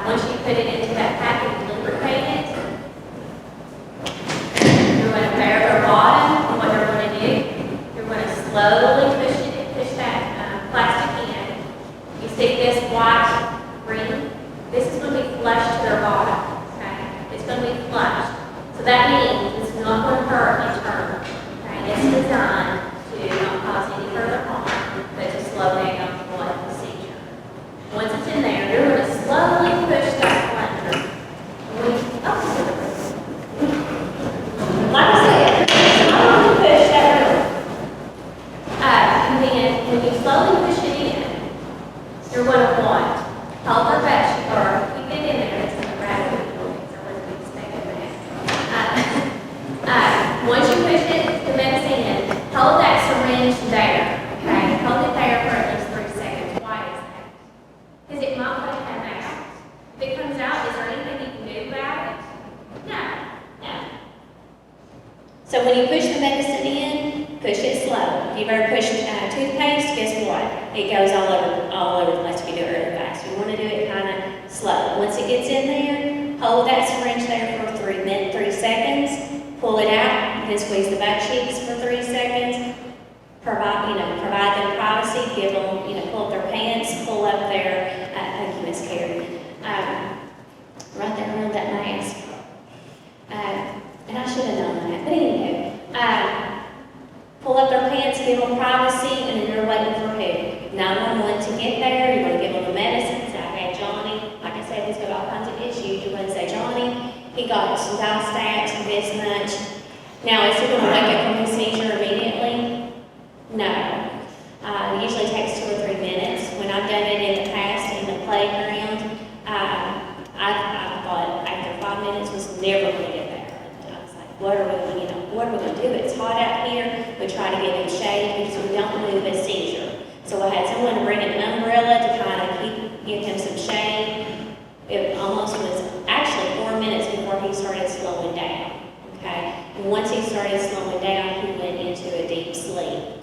Once you put it into that pack and lubricate it, you're going to bare their bottom. And what you're going to do, you're going to slowly push that plastic in. You stick this white ring. This is going to be flushed to their bottom. Okay, it's going to be flushed. So that means it's not going to hurt internal. Okay, it's designed to not cause any further harm, but to slow down the blood procedure. Once it's in there, you're going to slowly push that plunger. Like I said, slowly push that and then when you slowly push it in, you're going to want hold their back or keep it in there. It's going to grab it. Once you push the medicine in, hold that syringe there. Okay, hold it there for at least 3 seconds. Why is that? Because it might want to come out. If it comes out, is there anything you can do about it? No. So when you push the medicine in, push it slow. If you've ever pushed toothpaste, guess what? It goes all over the place if you do it really fast. You want to do it kind of slow. Once it gets in there, hold that syringe there for 3 seconds. Pull it out, then squeeze the butt cheeks for 3 seconds. Provide them privacy. Give them, pull up their pants, pull up their, thank you, Miss Carrie. Right there around that mask. And I should have known that, but anyway. Pull up their pants, give them privacy, and then you're waiting for who? 911 to get there. You're going to give them the medicines. I had Johnny, like I said, he's got all kinds of issues. You're going to say, Johnny, he got some Diastaks, this much. Now, is he going to wake up from his seizure immediately? No. It usually takes 2 or 3 minutes. When I've done it in the past in the playground, I thought after 5 minutes was never going to get there. I was like, what are we going to do? It's hot out here. We try to give him shade because we don't move his seizure. So I had someone bring an umbrella to kind of give him some shade. It almost was actually 4 minutes before he started slowing down. Okay, and once he started slowing down, he went into a deep sleep.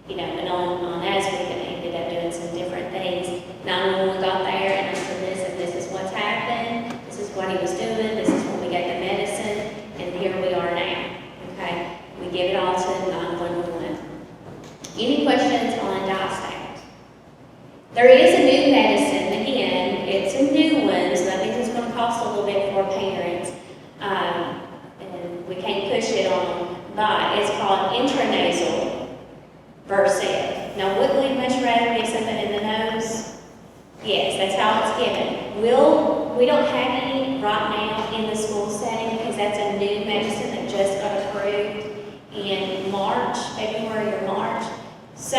And on as we ended up doing some different things. 911 got there and I said, this is what's happened. This is what he was doing. This is when we got the medicine, and here we are now. Okay, we give it all to 911. Any questions on Diastat? There is a new medicine. Again, it's a new one, so that means it's going to cost a little bit for parents. And we can't push it on by. It's called intranasal Versed. Now, wouldn't we much rather get something in the nose? Yes, that's how it's given. We don't have any right now in the school setting because that's a new medicine that just got approved in February or March. So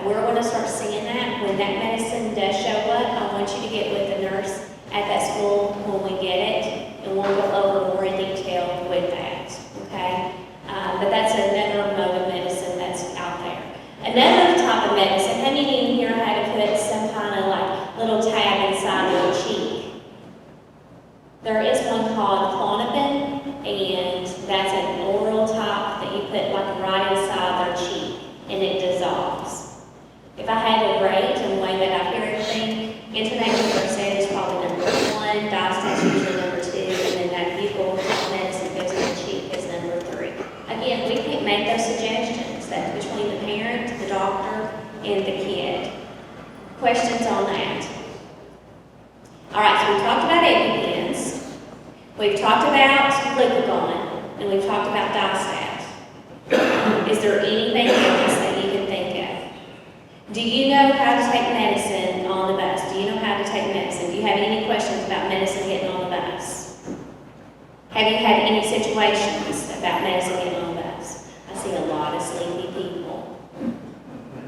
we're going to start seeing that. When that medicine does show up, I want you to get with the nurse at that school when we get it, and we'll go over more in detail with that, okay? But that's another mode of medicine that's out there. Another type of medicine, how many in here had to put some kind of like little tab inside their cheek? There is one called Clonopin, and that's an oral type that you put like right inside their cheek, and it dissolves. If I had to rate so we've talked about EpiPens, we've talked about glucagon, and we've talked about Diastat. Is there anything else that you can think of? Do you know how to take medicine on the bus? Do you know how to take medicine? Do you have any questions about medicine getting on the bus? Have you had any situations about medicine getting on the bus? I see a lot of sleepy people.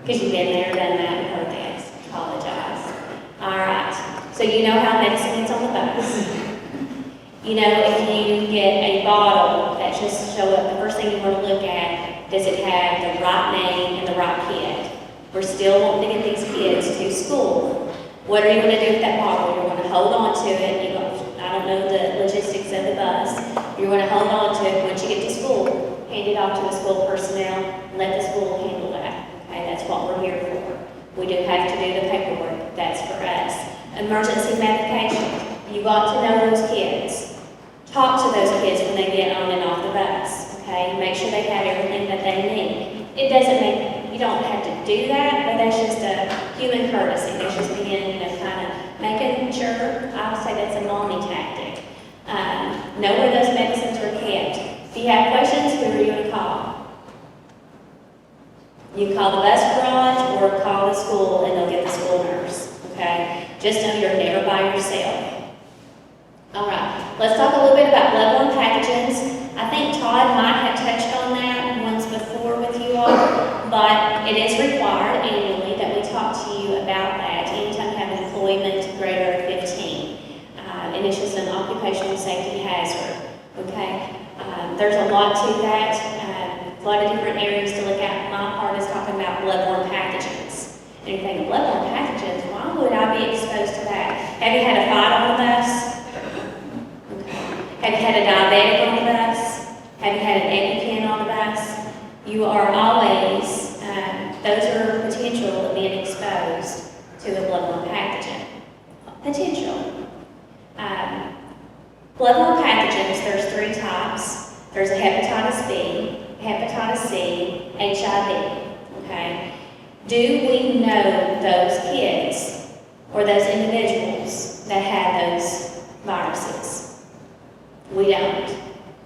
Because you've been there, done that, and heard this. Apologize. All right. So you know how medicine gets on the bus. You know, if you get a bottle that just show up, the first thing you want to look at, does it have the right name and the right kid? We're still wanting to get these kids to school. What are you going to do with that bottle? You're going to hold on to it. I don't know the logistics of the bus. You're going to hold on to it once you get to school. Hand it off to the school personnel. Let the school handle that. Okay, that's what we're here for. We do have to do the paperwork. That's for us. Emergency medication. You got to know those kids. Talk to those kids when they get on and off the bus. Okay, make sure they have everything that they need. It doesn't make, you don't have to do that, but that's just a human courtesy. That's just being, kind of making sure. I would say that's a mommy tactic. Know where those medicines are kept. If you have questions, who are you going to call? You can call the bus garage or call the school and they'll get the school nurse. Okay, just know you're never by yourself. All right, let's talk a little bit about bloodborne pathogens. I think Todd might have touched on that once before with you all, but it is required annually that we talk to you about that anytime you have employment greater of 15. And it's just an occupational safety hazard, okay? There's a lot to that, a lot of different areas to look at. My part is talking about bloodborne pathogens. Anything bloodborne pathogens, why would I be exposed to that? Have you had a fight on the bus? Have you had a diabetic on the bus? Have you had an EpiPen on the bus? You are always, those are potential of being exposed to a bloodborne pathogen. Potential. Bloodborne pathogens, there's 3 types. There's a hepatitis B, hepatitis C, HIV, okay? Do we know those kids or those individuals that had those viruses? We don't.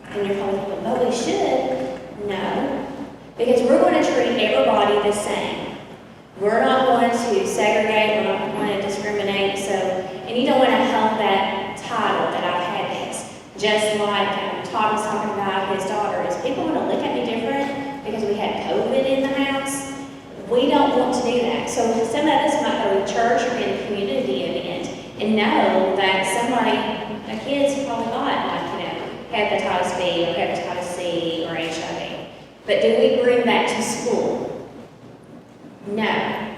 And you're probably thinking, but we should. No. Because we're going to treat everybody the same. We're not going to segregate, we're not going to discriminate, and you don't want to hold that title that I've had this. Just like Todd was talking about his daughter, is people want to look at me different because we had COVID in the house? We don't want to do that. So some of us might go to church or in a community event and know that a kid's probably got hepatitis B or hepatitis C or HIV. But do we bring that to school? No.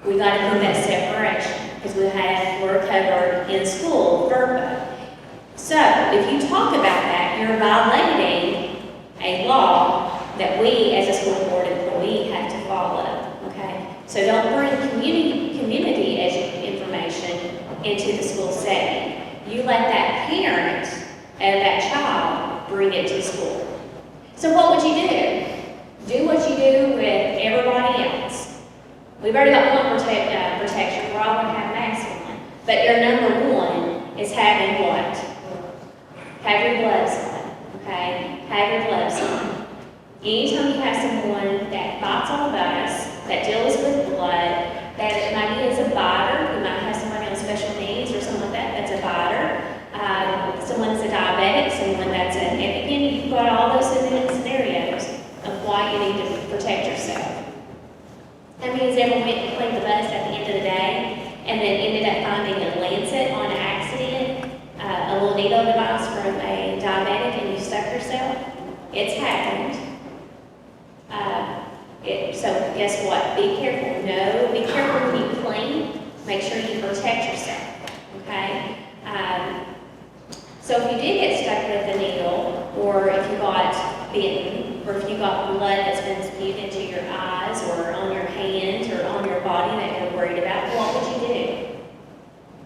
We got to do that separation because we're covered in school, FERPA. So if you talk about that, you're violating a law that we as a school board employee have to follow. Okay? So don't bring community information into the school setting. You let that parent and that child bring it to school. So what would you do? Do what you do with everybody else. We've already got one protection. We're all going to have masks on. But your number one is having what? Have your gloves on. Okay? Have your gloves on. Anytime you have someone that bites on a bus, that deals with blood, that maybe is a biter, you might have somebody on special needs or something like that that's a biter. Someone that's a diabetic, someone that's an EpiPen, you've got all those scenarios of why you need to protect yourself. That means everyone went and cleaned the bus at the end of the day and then ended up finding a lancet on accident, a little needle device from a diabetic, and you stuck yourself. It's happened. So guess what? Be careful. No, be careful when you clean. Make sure you protect yourself. Okay? So if you did get stuck with a needle, or if you got bitten, or if you got blood that's been spewed into your eyes, or on your hands, or on your body that you're worried about, what would you do?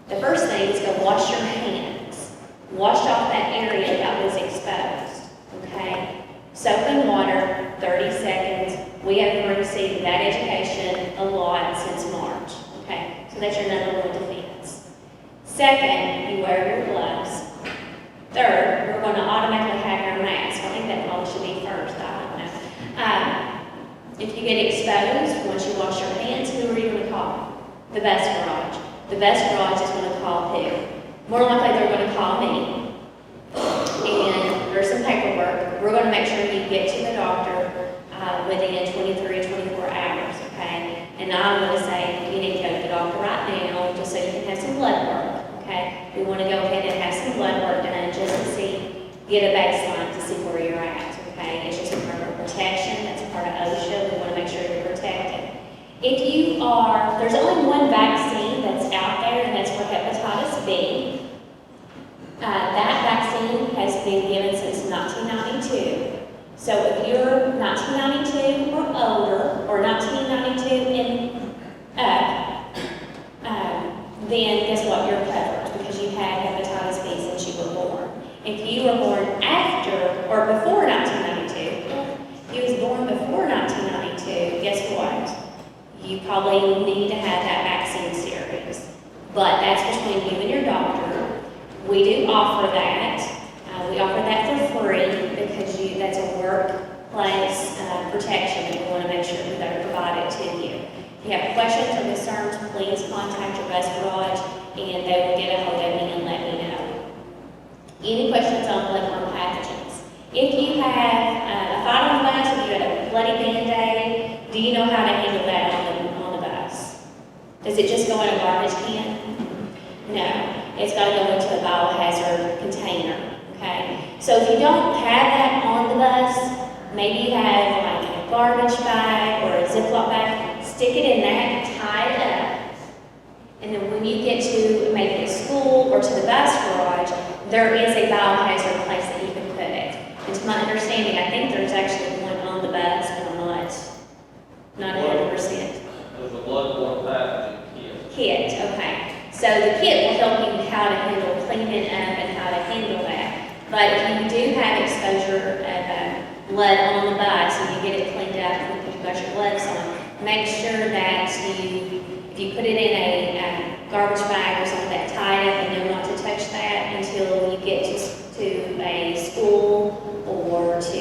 The first thing is go wash your hands. Wash off that area that was exposed. Okay? Soap and water, 30 seconds. We have received that education a lot since March. Okay? So that's your number one defense. Second, your mask. I think that probably should be first, I don't know. If you get exposed, once you wash your hands, who are you going to call? The bus garage. The bus garage is going to call who? More likely they're going to call me. And there's some paperwork. We're going to make sure you get to the doctor within 23, 24 hours, okay? And I'm going to say you need to go to the doctor right now just so you can have some blood work, okay? We want to go ahead and have some blood work done just to see, get a baseline to see where you're at, okay? It's just a part of protection. That's a part of OSHA. We want to make sure you're protected. If you are, there's only one vaccine that's out there, and that's for hepatitis B. That vaccine has been given since 1992. So if you're 1992 or older, or 1992 and up, then guess what? You're covered because you had hepatitis B since you were born. If you were born after or before 1992, if you was born before 1992, guess what? You probably need to have that vaccine series. But that's between you and your doctor. We do offer that. We offer that for free because that's a workplace protection that we want to make sure that we provide it to you. If you have questions or concerns, please contact your bus garage and they will get a hold of me and let me know. Any questions on bloodborne pathogens? If you have a fight on the bus, if you had a bloody Band-Aid, do you know how to handle that on the bus? Does it just go in a garbage can? No. It's got to go into a biohazard container, okay? So if you don't have that on the bus, maybe you have like a garbage bag or a Ziploc bag, stick it in that, tie it up, and then when you get to maybe a school or to the bus garage, there is a biohazard place that you can put it. And to my understanding, I think there's actually one on the bus, but I'm not 100%. There's a bloodborne pathogen kit. Kit, okay. So the kit will help you how to handle cleaning up and how to handle that. But if you do have exposure of blood on the bus and you get it cleaned up and you've got your gloves on, make sure that if you put it in a garbage bag or something that tie it up and know not to touch that until you get to a school or to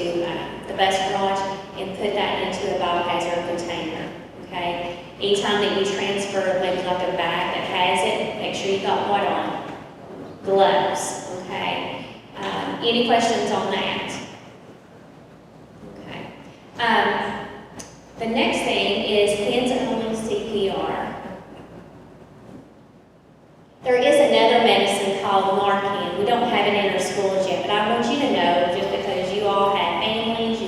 the bus garage and put that into a biohazard container, okay? Anytime that you transfer maybe like a bag that has it, make sure you got what on? Gloves, okay? Any questions on that? Okay. The next thing is hands-on CPR. There is another medicine called Narcan. We don't have it in our schools yet, but I want you to know, just because you all have families,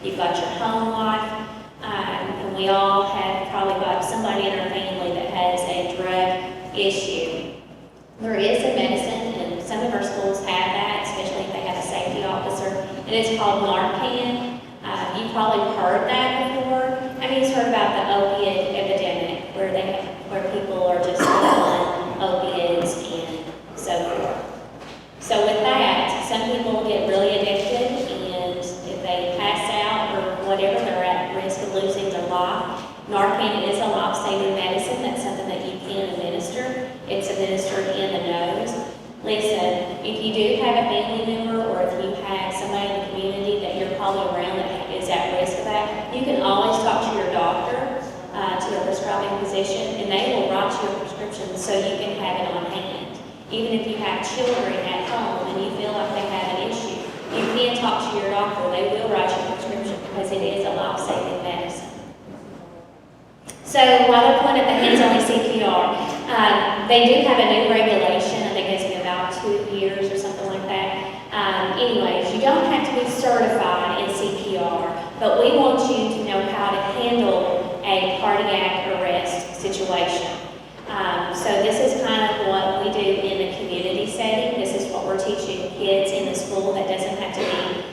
you've got your home life, and we all have probably got somebody in our family that has a drug issue. There is a medicine, and some of our schools have that, especially if they have a safety officer, and it's called Narcan. You've probably heard that before. I mean, you've heard about the opiate epidemic, where people are just on opiates and so forth. So with that, some people get really addicted, and if they pass out or whatever, they're at risk of losing their life. Narcan is a life-saving medicine. That's something that you can administer. It's administered in the nose. Listen, if you do have a family member or if you have somebody in the community that you're probably around that is at risk of that, you can always talk to your doctor, to a prescribing physician, and they will write you a prescription so you can have it on hand. Even if you have children at home and you feel like they have an issue, you can talk to your doctor. They will write you a prescription because it is a life-saving medicine. So while they're pointing at the hands-on CPR, they do have a new regulation. I think it's been about 2 years or something like that. Anyways, you don't have to be certified in CPR, but we want you to know how to handle a cardiac arrest situation. So this is kind of what we do in the community setting. This is what we're teaching kids in the school that doesn't have to be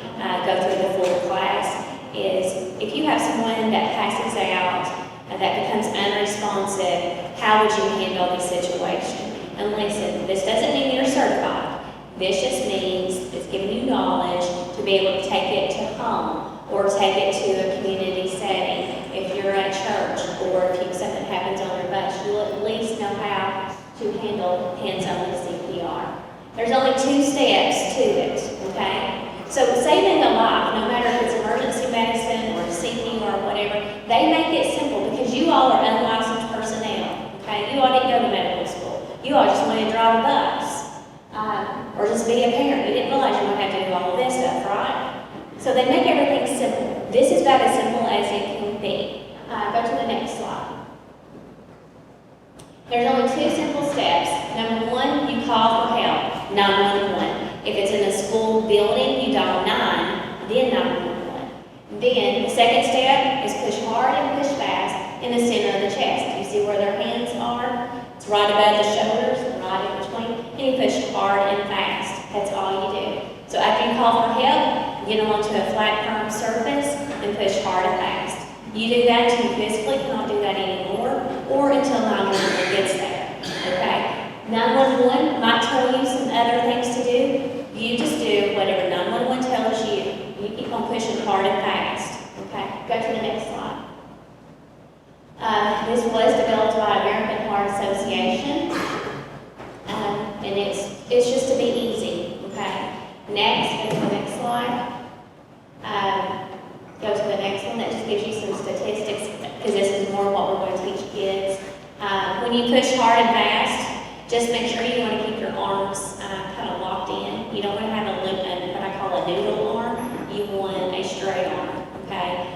go through the full class, is if you have someone that passes out, that becomes unresponsive, how would you handle this situation? And listen, this doesn't mean you're certified. This just means it's giving you knowledge to be able to take it to home or take it to a community setting. If you're at church or if something happens on your bus, you'll at least know how to handle hands-on CPR. There's only 2 steps to it, okay? So saving a life, no matter if it's emergency medicine or CPR or whatever, they make it simple because you all are unlicensed personnel, okay? You all didn't go to medical school. You all just wanted to drive a bus, or just be a parent. You didn't realize you would have to do all of this stuff, right? So they make everything simple. This is about as simple as it can be. Go to the next slide. There's only 2 simple steps. Number 1, you call for help, 911. If it's in a school building, you dial 9, then 911. Then the second step is push hard and push fast in the center of the chest. You see where their hands are? It's right above the shoulders, right in between, and you push hard and fast. That's all you do. So after you call for help, get them onto a flat, firm surface and push hard and fast. You do that until you physically cannot do that anymore, or until 911 gets there, okay? 911 might tell you some other things to do. You just do whatever 911 tells you. You keep on pushing hard and fast, okay? Go to the next slide. This was developed by American Heart Association, and it's just to be easy, okay? Next, go to the next slide. Go to the next one. That just gives you some statistics, because this is more what we're going to teach kids. When you push hard and fast, just make sure you want to keep your arms kind of locked in. You don't want to have what I call a noodle arm. You want a straight arm, okay?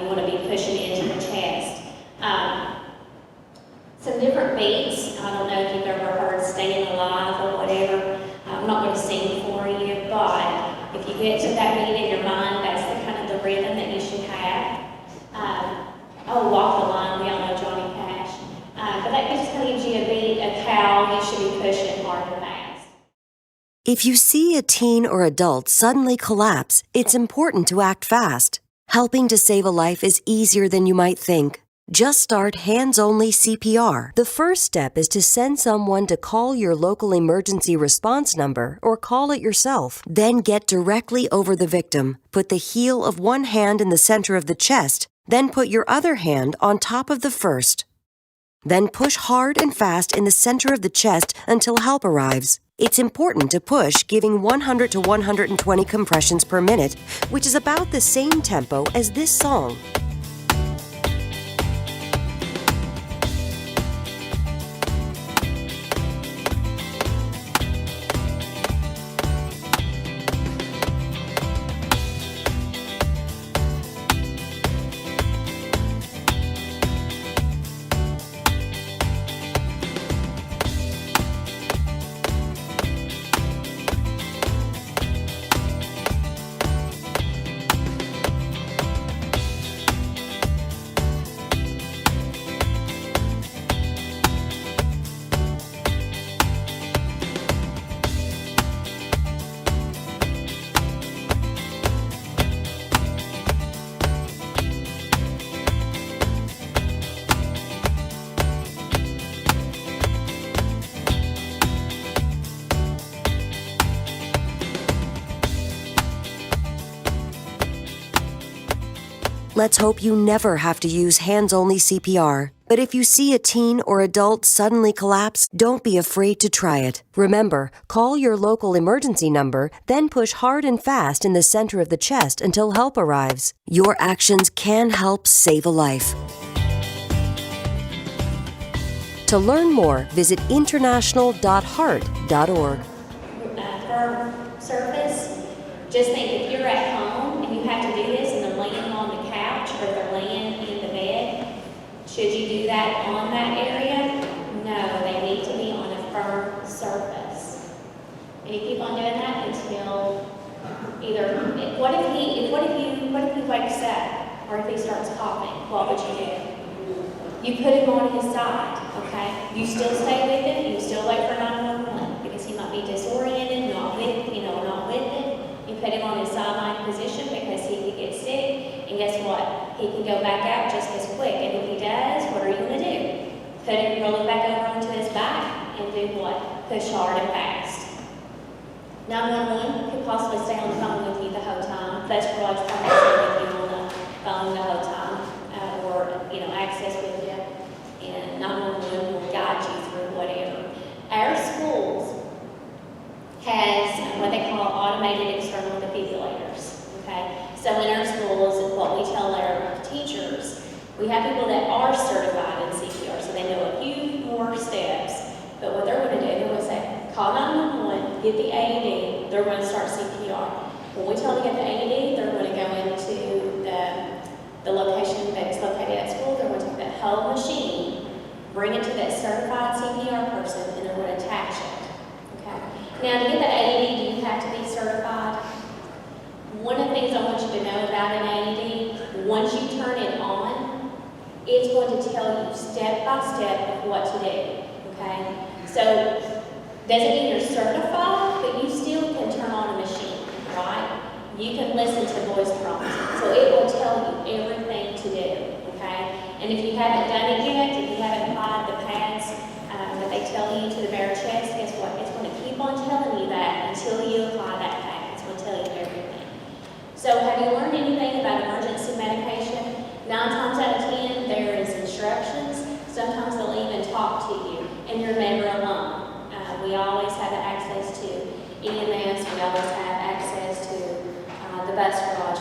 You want to be pushing into the chest. Some different beats. I don't know if you've ever heard Staying Alive or whatever. I'm not going to sing for you, but if you get to that beat in your mind, that's the kind of the rhythm that you should have. Walk the Line, we all know Johnny Cash. But that just kind of gives you a beat of how you should be pushing hard and fast. If you see a teen or adult suddenly collapse, it's important to act fast. Helping to save a life is easier than you might think. Just start hands-only CPR. The first step is to send someone to call your local emergency response number or call it yourself. Then get directly over the victim. Put the heel of one hand in the center of the chest, then put your other hand on top of the first. Then push hard and fast in the center of the chest until help arrives. It's important to push, giving 100 to 120 compressions per minute, which is about the same tempo as this song. Let's hope you never have to use hands-only CPR. But if you see a teen or adult suddenly collapse, don't be afraid to try it. Remember, call your local emergency number, then push hard and fast in the center of the chest until help arrives. Your actions can help save a life. To learn more, visit international.heart.org. Firm surface. Just think if you're at home and you have to do this and they're laying on the couch or they're laying in the bed, should you do that on that area? No, they need to be on a firm surface. And you keep on doing that until either, what if he wakes up or if he starts coughing? What would you do? You put him on his side, okay? You still stay with him, you still wait for 911 because he might be disoriented, not with it. You put him on his sideline position because he could get sick, and guess what? He can go back out just as quick, and if he does, what are you going to do? Put him, roll him back over onto his back, and do what? Push hard and fast. 911 could possibly stay on the phone with you the whole time. That's probably stay with you on the phone the whole time, or access with you, and 911 will guide you through whatever. Our schools has what they call automated external defibrillator. We have people that are certified in CPR, so they know a few more steps. But what they're going to do, they're going to say, call 911, get the AED, they're going to start CPR. When we tell them to get the AED, they're going to go into the location that's located at school. They're going to take that whole machine, bring it to that certified CPR person, and they're going to attach it. Okay. Now, to get the AED, do you have to be certified? One of the things I want you to know about an AED, once you turn it on, it's going to tell you step by step of what to do. Okay. So, doesn't mean you're certified, but you still can turn on a machine, right? You can listen to voice prompts, so it will tell you everything to do, okay? And if you haven't done it yet, if you haven't applied the pads that they tell you to the bare chest, guess what? It's going to keep on telling you that until you apply that pad. It's going to tell you everything. So have you learned anything about emergency medication? 9 times out of 10, there is instructions. Sometimes they'll even talk to you, and you're never alone. We always have access to EMS. We always have access to the bus garage.